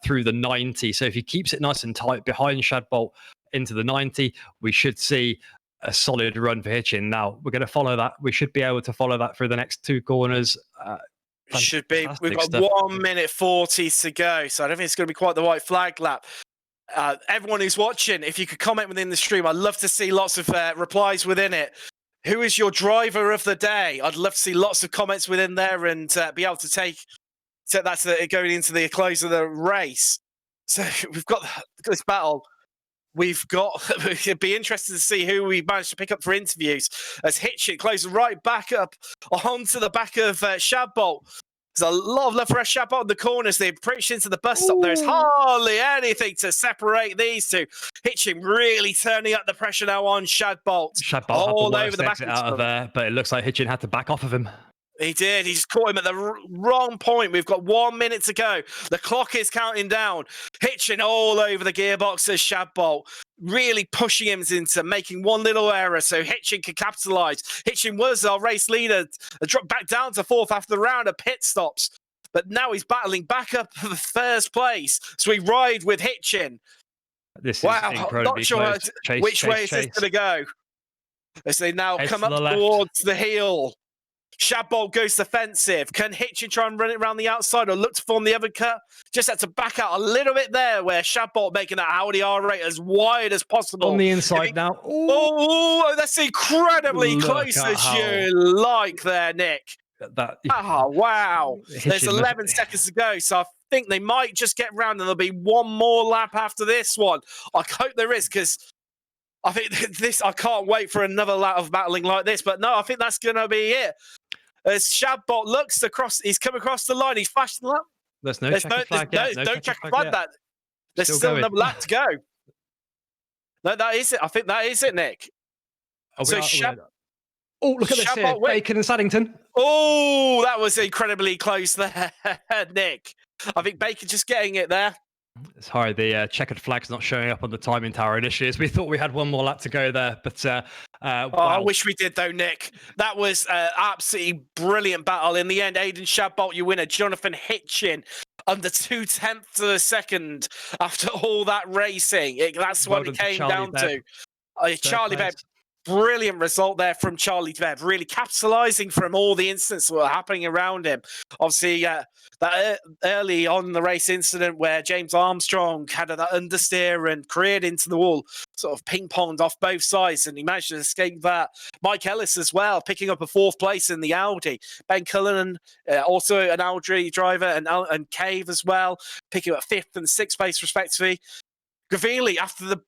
through the 90. So if he keeps it nice and tight behind Shadbolt into the 90, we should see a solid run for Hitchin. Now we're going to follow that. We should be able to follow that through the next 2 corners. Should be. We've got 1:40 to go, so I don't think it's going to be quite the white flag lap. Everyone who's watching, if you could comment within the stream, I'd love to see lots of replies within it. Who is your driver of the day? I'd love to see lots of comments within there and be able to take that going into the close of the race. So we've got this battle. we've got, it'd be interesting to see who we managed to pick up for interviews as Hitchin closes right back up onto the back of Shadbolt. There's a lot of love for Shadbolt in the corners. They approach into the bus stop. There's hardly anything to separate these two. Hitchin really turning up the pressure now on Shadbolt. Shadbolt all had the over worst the back exit out of there, but it looks like Hitchin had to back off of him. He did. He just caught him at the wrong point. We've got 1 minute to go. The clock is counting down. Hitchin all over the gearbox as Shadbolt, really pushing him into making one little error so Hitchin could capitalise. Hitchin was our race leader, dropped back down to fourth after the round of pit stops. But now he's battling back up for the first place. So we ride with Hitchin. This is incredibly not sure close. which way is this going to go. As they now come up towards the heel. Shadbolt goes defensive. Can Hitchin try and run it around the outside or look to form the other cut? Just had to back out a little bit there where Shadbolt making that Audi R8 as wide as possible. On the inside now. Oh, that's incredibly close as you like there, Nick. Wow. There's 11 seconds to go, so I think they might just get round and there'll be one more lap after this one. I hope there is, because I think I can't wait for another lap of battling like this. But no, I think that's going to be it. As Shadbolt looks across, he's come across the line. He's flashed the lap. There's no checkered flag yet. No checkered flag. There's still another lap to go. No, that is it. I think that is it, Nick. Look at this here. Bacon and Saddington. Oh, that was incredibly close there, Nick. I think Bacon just getting it there. Sorry, the checkered flag's not showing up on the timing tower initially, as we thought we had one more lap to go there. But wow. I wish we did, though, Nick. That was an absolutely brilliant battle. In the end, Aidan Shadbolt, you winner. Jonathan Hitchin, under 0.2 of a second after all that racing. That's what it came down to. Charlie Bebb. Brilliant result there from Charlie Bebb, really capitalising from all the incidents that were happening around him. Obviously, that early on the race incident where James Armstrong had that understeer and careered into the wall, sort of ping-ponged off both sides, and he managed to escape that. Mike Ellis as well, picking up a fourth place in the Audi. Ben Cullinan, also an Audi driver, and Cave as well, picking up fifth and sixth place respectively. Gavilli, after the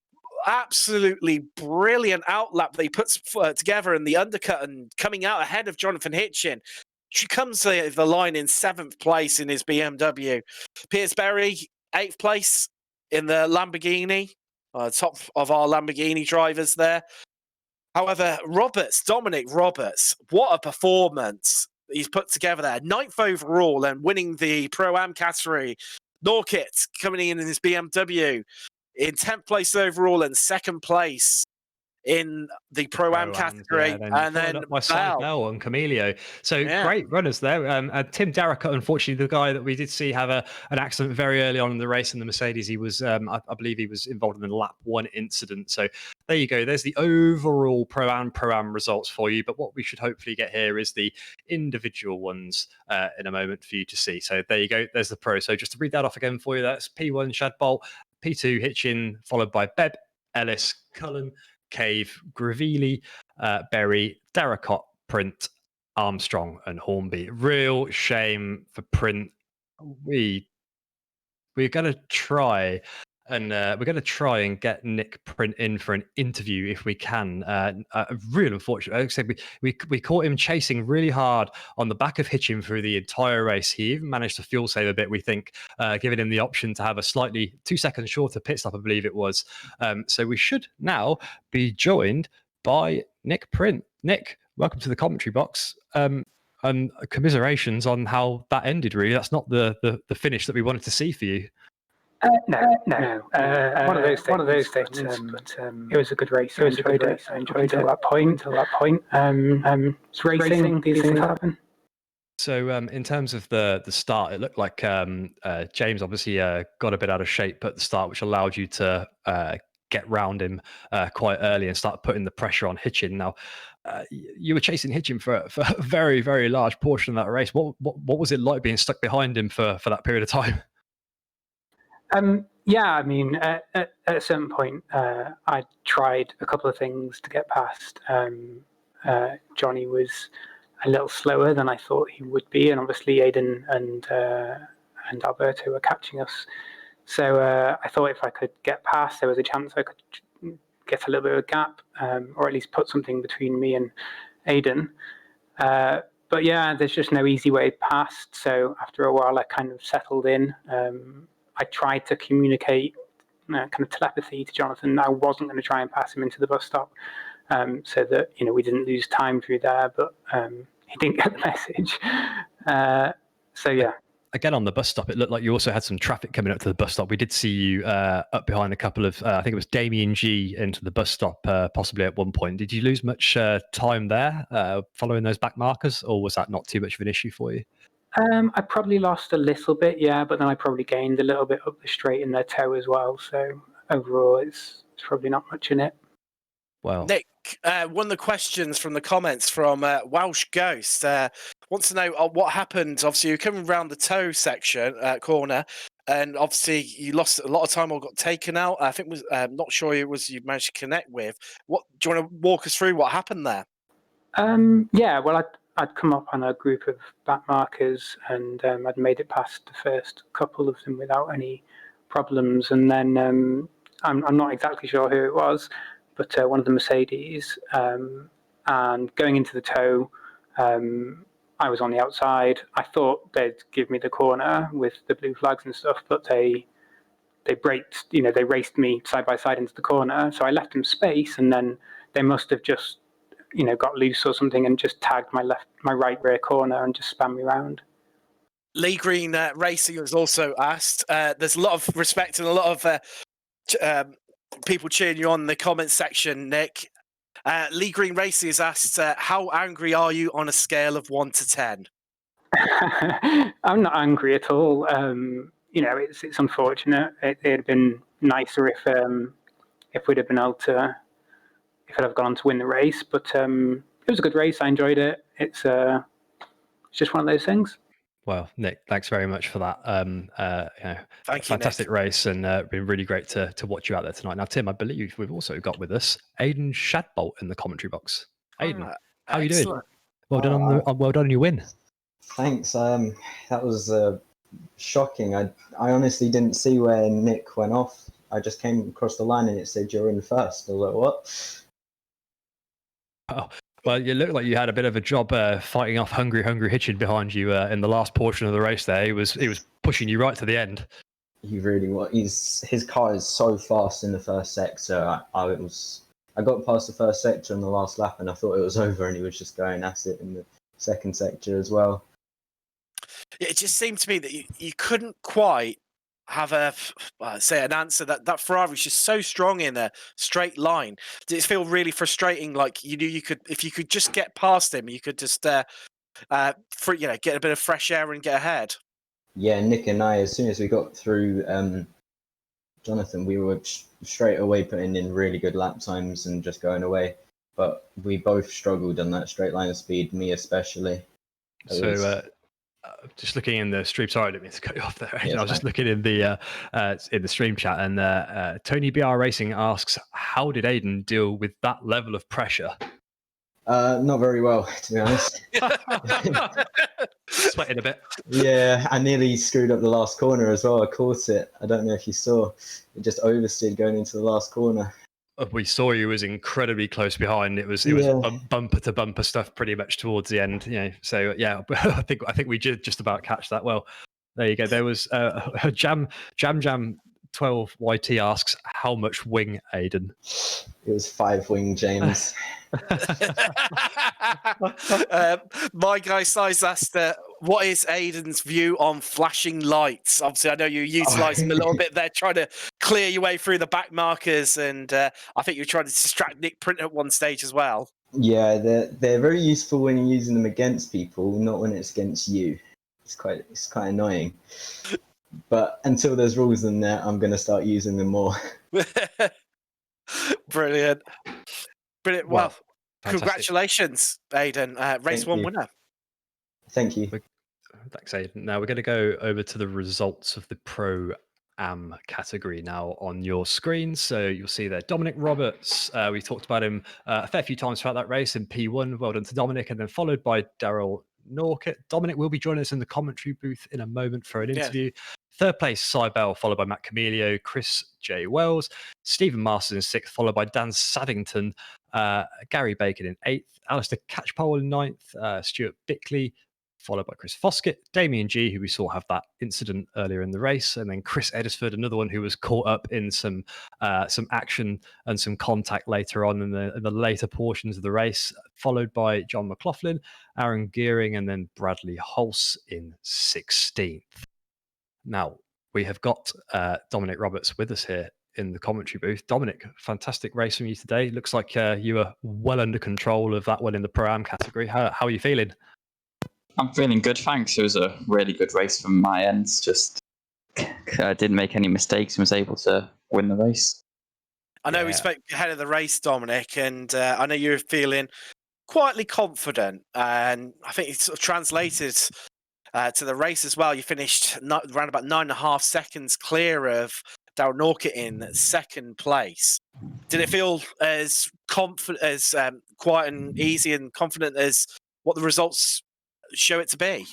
absolutely brilliant outlap they put together in the undercut and coming out ahead of Jonathan Hitchin, she comes to the line in seventh place in his BMW. Piers Berry, eighth place in the Lamborghini, top of our Lamborghini drivers there. However, Dominic Roberts, what a performance he's put together there. Ninth overall and winning the Pro-Am category. Norkit coming in his BMW. In 10th place overall and second place in the Pro-Am category. And then by Bell and Camilio. So great runners there. Tim Darracott, unfortunately, the guy that we did see have an accident very early on in the race in the Mercedes. He was, I believe he was involved in the lap one incident. So there you go. There's the overall Pro-Am results for you. But what we should hopefully get here is the individual ones in a moment for you to see. So there you go. There's the Pro. So just to read that off again for you, that's P1 Shadbolt, P2 Hitchin, followed by Bebb, Ellis, Cullen, Cave, Gravilli, Berry, Darracott, Print, Armstrong, and Hornby. Real shame for Print. We're going to try and get Nick Print in for an interview if we can. Real unfortunate. Like I said, we caught him chasing really hard on the back of Hitchin through the entire race. He even managed to fuel save a bit, we think, giving him the option to have a slightly 2 seconds shorter pit stop, I believe it was. So we should now be joined by Nick Print. Nick, welcome to the commentary box. And commiserations on how that ended, really. That's not the finish that we wanted to see for you. No. One of those things. It was a good race. It was a good race. I enjoyed it until that point. It's racing. These things happen. So, in terms of the start, it looked like James obviously got a bit out of shape at the start, which allowed you to get round him quite early and start putting the pressure on Hitchin. Now, you were chasing Hitchin for a very, very large portion of that race. What was it like being stuck behind him for that period of time? I mean, at a certain point, I tried a couple of things to get past. Johnny was a little slower than I thought he would be, and obviously Aidan and Alberto were catching us So I thought if I could get past, there was a chance I could get a little bit of a gap, or at least put something between me and Aidan. But yeah, there's just no easy way past. So after a while, I kind of settled in. I tried to communicate kind of telepathy to Jonathan. I wasn't going to try and pass him into the bus stop, so that we didn't lose time through there. But he didn't get the message. So yeah. Again, on the bus stop, it looked like you also had some traffic coming up to the bus stop. We did see you up behind a couple of, I think it was Damien G into the bus stop, possibly at one point. Did you lose much time there following those back markers, or was that not too much of an issue for you? I probably lost a little bit, yeah, but then I probably gained a little bit up the straight in their toe as well. So overall, it's probably not much in it. Well, Nick, one of the questions from the comments from Welsh Ghost wants to know what happened. Obviously, you're coming around the toe section corner, and obviously you lost a lot of time or got taken out. I think was not sure it was you managed to connect with. What do you want to walk us through? What happened there? Yeah, well, I'd come up on a group of back markers, and I'd made it past the first couple of them without any problems, and then I'm not exactly sure who it was, but one of the Mercedes, and going into the toe, I was on the outside. I thought they'd give me the corner with the blue flags and stuff, but they braked, they raced me side by side into the corner. So I left them space, and then they must have just, got loose or something and just tagged my right rear corner and just spun me around. Lee Green Racing was also asked. There's a lot of respect and a lot of people cheering you on in the comments section, Nick. Lee Green Racing has asked, how angry are you on a scale of 1 to 10? I'm not angry at all. It's unfortunate. It'd have been nicer if we'd have been able to, if I'd have gone on to win the race. But it was a good race. I enjoyed it. It's just one of those things. Well, Nick, thanks very much for that. Thank you, fantastic Nick. race, and been really great to watch you out there tonight. Now, Tim, I believe we've also got with us Aidan Shadbolt in the commentary box. Aidan, how are you doing? Well done on your win. Thanks. That was shocking. I honestly didn't see where Nick went off. I just came across the line and it said you're in first. I was like, what? Oh. Well, you look like you had a bit of a job fighting off Hungry Hitchin behind you in the last portion of the race there. He was pushing you right to the end. He really was. His car is so fast in the first sector. I got past the first sector in the last lap and I thought it was over, and he was just going at it in the second sector as well. It just seemed to me that you couldn't quite have an answer. That Ferrari was just so strong in a straight line. Did it feel really frustrating? Like you knew you could, if you could just get past him, you could just get a bit of fresh air and get ahead. Yeah, Nick and I, as soon as we got through Jonathan, we were straight away putting in really good lap times and just going away. But we both struggled on that straight line of speed, me especially. Just looking in the stream, sorry, I didn't mean to cut you off there. Yeah, I was just looking in the stream chat, and Tony BR Racing asks, how did Aidan deal with that level of pressure? Not very well, to be honest. Sweating a bit. Yeah, I nearly screwed up the last corner as well. I caught it. I don't know if you saw. It just oversteered going into the last corner. We saw you was incredibly close behind. It was bumper to bumper stuff pretty much towards the end. So yeah, I think we did just about catch that. Well, there you go. There was a Jam 12 YT asks, how much wing, Aidan? It was 5 wing, James. My guy Size asked, what is Aidan's view on flashing lights? Obviously, I know you utilised them a little bit there, trying to clear your way through the back markers, and I think you were trying to distract Nick Print at one stage as well. Yeah, they're very useful when you're using them against people, not when it's against you. It's quite annoying. But until there's rules in there, I'm going to start using them more. Brilliant. Well, fantastic. Congratulations, Aidan. Race 1 winner. Thank you. Thanks, Aidan. Now we're going to go over to the results of the Pro Am category now on your screen. So you'll see there Dominic Roberts. We talked about him a fair few times throughout that race in P1. Well done to Dominic. And then followed by Daryl Norkett. Dominic will be joining us in the commentary booth in a moment for an interview. Third place, Cy Bell, followed by Matt Camilio, Chris J. Wells, Stephen Masters in sixth, followed by Dan Saddington, Gary Bacon in eighth, Alistair Catchpole in ninth, Stuart Bickley, followed by Chris Foskett, Damien G, who we saw have that incident earlier in the race, and then Chris Edisford, another one who was caught up in some action and some contact later on in the later portions of the race, followed by John McLaughlin, Aaron Gearing, and then Bradley Hulse in 16th. Now, we have got Dominic Roberts with us here in the commentary booth. Dominic, fantastic race from you today. Looks like you were well under control of that one in the Pro-Am category. How are you feeling? I'm feeling good, thanks. It was a really good race from my end. Just didn't make any mistakes and was able to win the race. I know we spoke ahead of the race, Dominic, and I know you're feeling quietly confident, and I think it sort of translated to the race as well. You finished around about 9.5 seconds clear of Darryl Norkett in second place. Did it feel as quiet and easy and confident as what the results show it to be?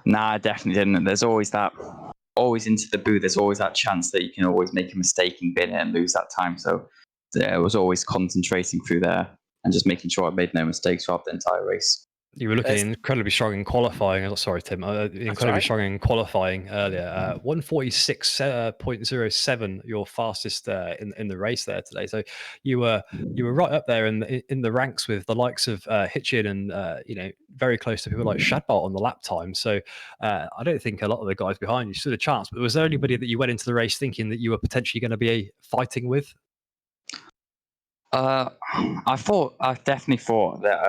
Nah, I definitely didn't. There's always into the booth, there's always that chance that you can always make a mistake and bin it and lose that time. So I was always concentrating through there and just making sure I made no mistakes throughout the entire race. You were looking incredibly strong in qualifying. Sorry, Tim. Incredibly strong in qualifying earlier. 146.07, your fastest in the race there today. So you were right up there in the ranks with the likes of Hitchin and very close to people like Shadbart on the lap time. So I don't think a lot of the guys behind you stood a chance. But was there anybody that you went into the race thinking that you were potentially going to be fighting with? I definitely thought that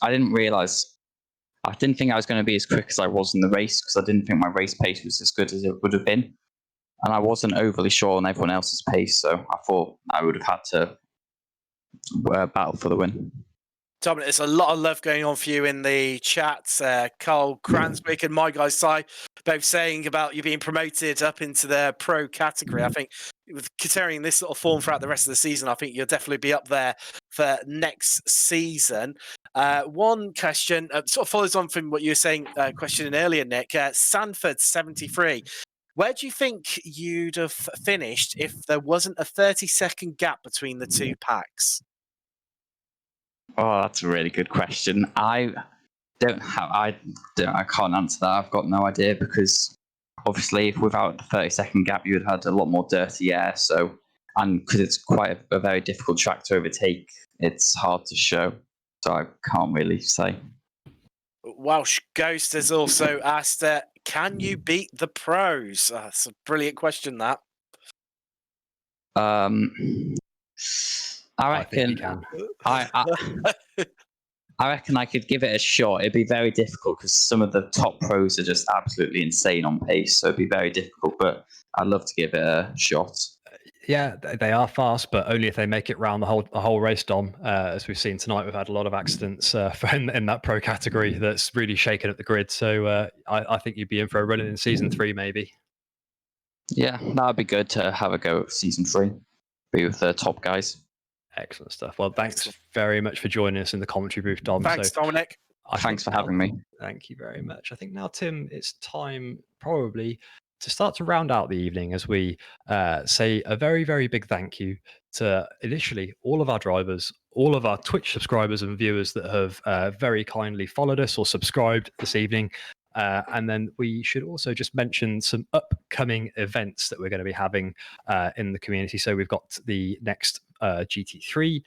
I didn't think I was going to be as quick as I was in the race, because I didn't think my race pace was as good as it would have been. And I wasn't overly sure on everyone else's pace, so I thought I would have had to battle for the win. Dominic, there's a lot of love going on for you in the chat. Carl Cranswick and my guy Si both saying about you being promoted up into the pro category. I think with carrying this sort of form throughout the rest of the season, I think you'll definitely be up there for next season. One question sort of follows on from what you were saying, questioning earlier, Nick. Sanford 73. Where do you think you'd have finished if there wasn't a 30-second gap between the two packs? Oh, that's a really good question. I can't answer that. I've got no idea, because obviously without the 30-second gap, you would have had a lot more dirty air. So, and because it's quite a very difficult track to overtake, it's hard to show. So I can't really say. Welsh Ghost has also asked, can you beat the pros? That's a brilliant question, that. I reckon I reckon I could give it a shot. It'd be very difficult because some of the top pros are just absolutely insane on pace, so it'd be very difficult, but I'd love to give it a shot. Yeah, they are fast, but only if they make it round the whole race, Dom. As we've seen tonight, we've had a lot of accidents in that pro category that's really shaken up the grid. So I think you'd be in for a run in season 3, maybe. Yeah, that'd be good to have a go at season 3. Be with the top guys. Excellent stuff. Well, thanks very much for joining us in the commentary booth, Dom. Thanks, Dominic. Thanks for having me. Thank you very much. I think now, Tim, it's time probably to start to round out the evening as we say a very, very big thank you to initially all of our drivers, all of our Twitch subscribers and viewers that have very kindly followed us or subscribed this evening. And then we should also just mention some upcoming events that we're going to be having in the community. So we've got the next GT3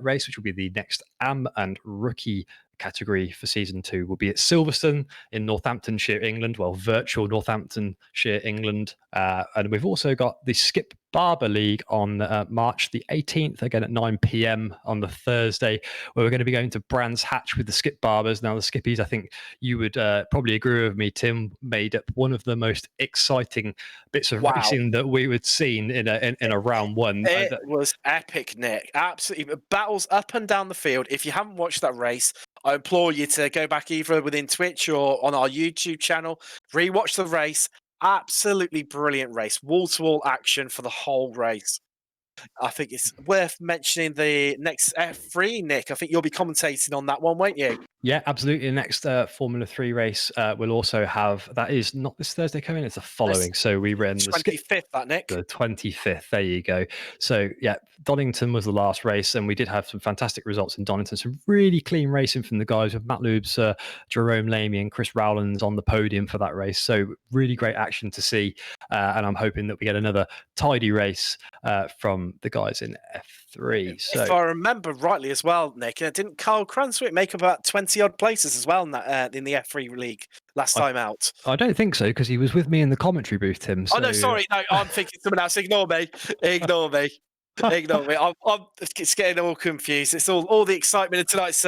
race, which will be the next AM and rookie category for season 2, will be at Silverstone in Northamptonshire, England. Well, virtual Northamptonshire, England. And we've also got the Skip Barber League on March the 18th, again at 9 p.m. on the Thursday, where we're going to be going to Brands Hatch with the Skip Barbers. Now, the Skippies, I think you would probably agree with me, Tim, made up one of the most exciting bits of racing that we would seen in a round one. It was epic, Nick. Absolutely. Battles up and down the field. If you haven't watched that race, I implore you to go back either within Twitch or on our YouTube channel, rewatch the race. Absolutely brilliant race. Wall-to-wall action for the whole race. I think it's worth mentioning the next F3, Nick. I think you'll be commentating on that one, won't you? Yeah, absolutely. The next Formula 3 race will also have, that is not this Thursday coming, it's the following. So we ran the 25th, that, Nick. The 25th. There you go. So yeah, Donington was the last race, and we did have some fantastic results in Donington. Some really clean racing from the guys with Matt Lubes, Jerome Lamy, and Chris Rowlands on the podium for that race. So really great action to see, and I'm hoping that we get another tidy race from the guys in F3. So if I remember rightly as well, Nick, didn't Carl Cranswick make about 20 odd places as well in that in the F3 league last time out? I don't think so, because he was with me in the commentary booth, Tim. So... Oh no, sorry, no, I'm thinking someone else. Ignore me. Ignore me. Ignore me. It's getting all confused. It's all the excitement of tonight's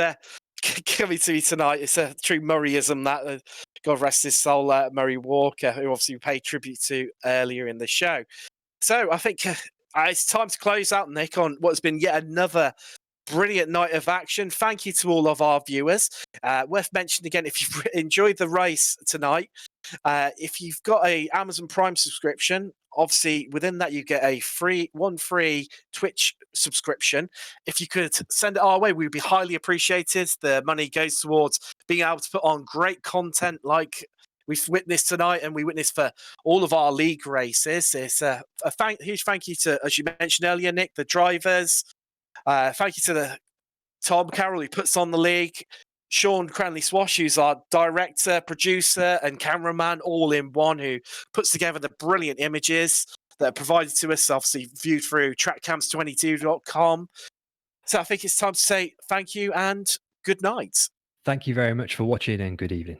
coming to me tonight. It's a true Murrayism that God rest his soul, Murray Walker, who obviously we paid tribute to earlier in the show. So I think it's time to close out, Nick, on what's been yet another brilliant night of action. Thank you to all of our viewers. Worth mentioning again, if you've enjoyed the race tonight, if you've got a Amazon Prime subscription, obviously within that you get a free Twitch subscription. If you could send it our way, we'd be highly appreciated. The money goes towards being able to put on great content like we've witnessed tonight, and we witnessed for all of our league races. It's a huge thank you to, as you mentioned earlier, Nick, the drivers. Thank you to the Tom Carroll who puts on the league, Sean Cranley-Swash, who's our director, producer, and cameraman, all in one, who puts together the brilliant images that are provided to us, obviously viewed through trackcams22.com. So I think it's time to say thank you and good night. Thank you very much for watching, and good evening.